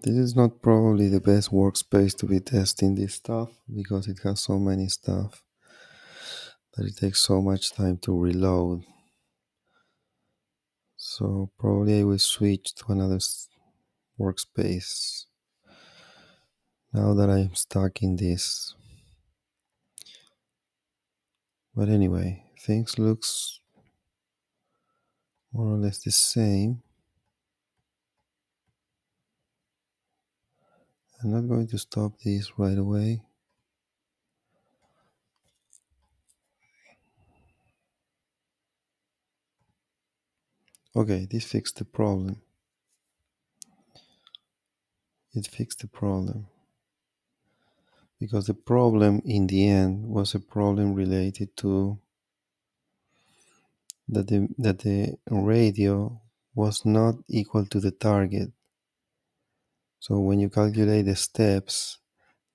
This is not probably the best workspace to be testing this stuff because it has so many stuff that it takes so much time to reload. So probably I will switch to another workspace now that I'm stuck in this. But anyway, things looks more or less the same. I'm not going to stop this right away. Okay, this fixed the problem. It fixed the problem. Because the problem in the end was a problem related to that the radio was not equal to the target. So when you calculate the steps,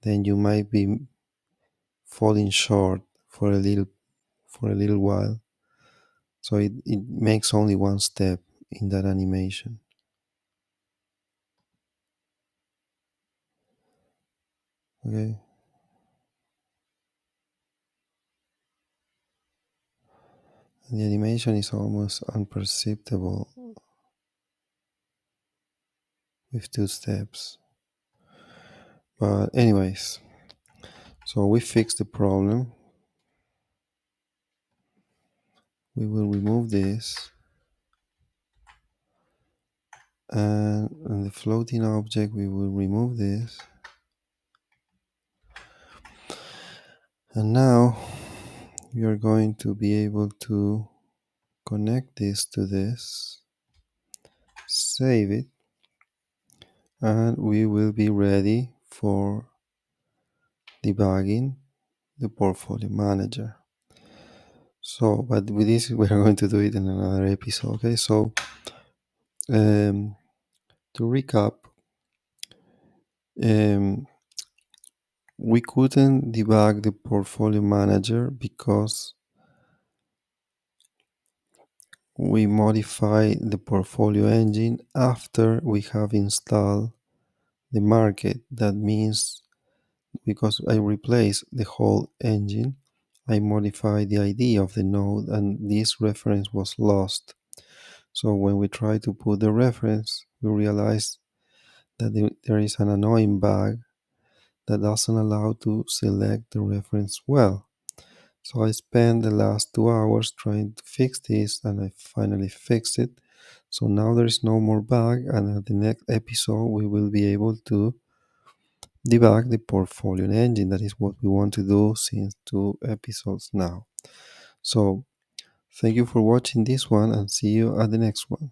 then you might be falling short for a little while. So it makes only one step in that animation. Okay. And the animation is almost imperceptible with two steps. But anyways, so we fixed the problem. We will remove this, and on the floating object we will remove this, and now we are going to be able to connect this to this, save it, and we will be ready for debugging the portfolio manager. So but with this we are going to do it in another episode. Okay, so to recap, we couldn't debug the portfolio manager because we modify the portfolio engine after we have installed the market. That means because I replace the whole engine, I modify the ID of the node, and this reference was lost. So when we try to put the reference, we realize that there is an annoying bug that doesn't allow to select the reference well. So I spent the last 2 hours trying to fix this, and I finally fixed it. So now there is no more bug, and at the next episode we will be able to debug the portfolio engine. That is what we want to do since 2 episodes now. So thank you for watching this one, and see you at the next one.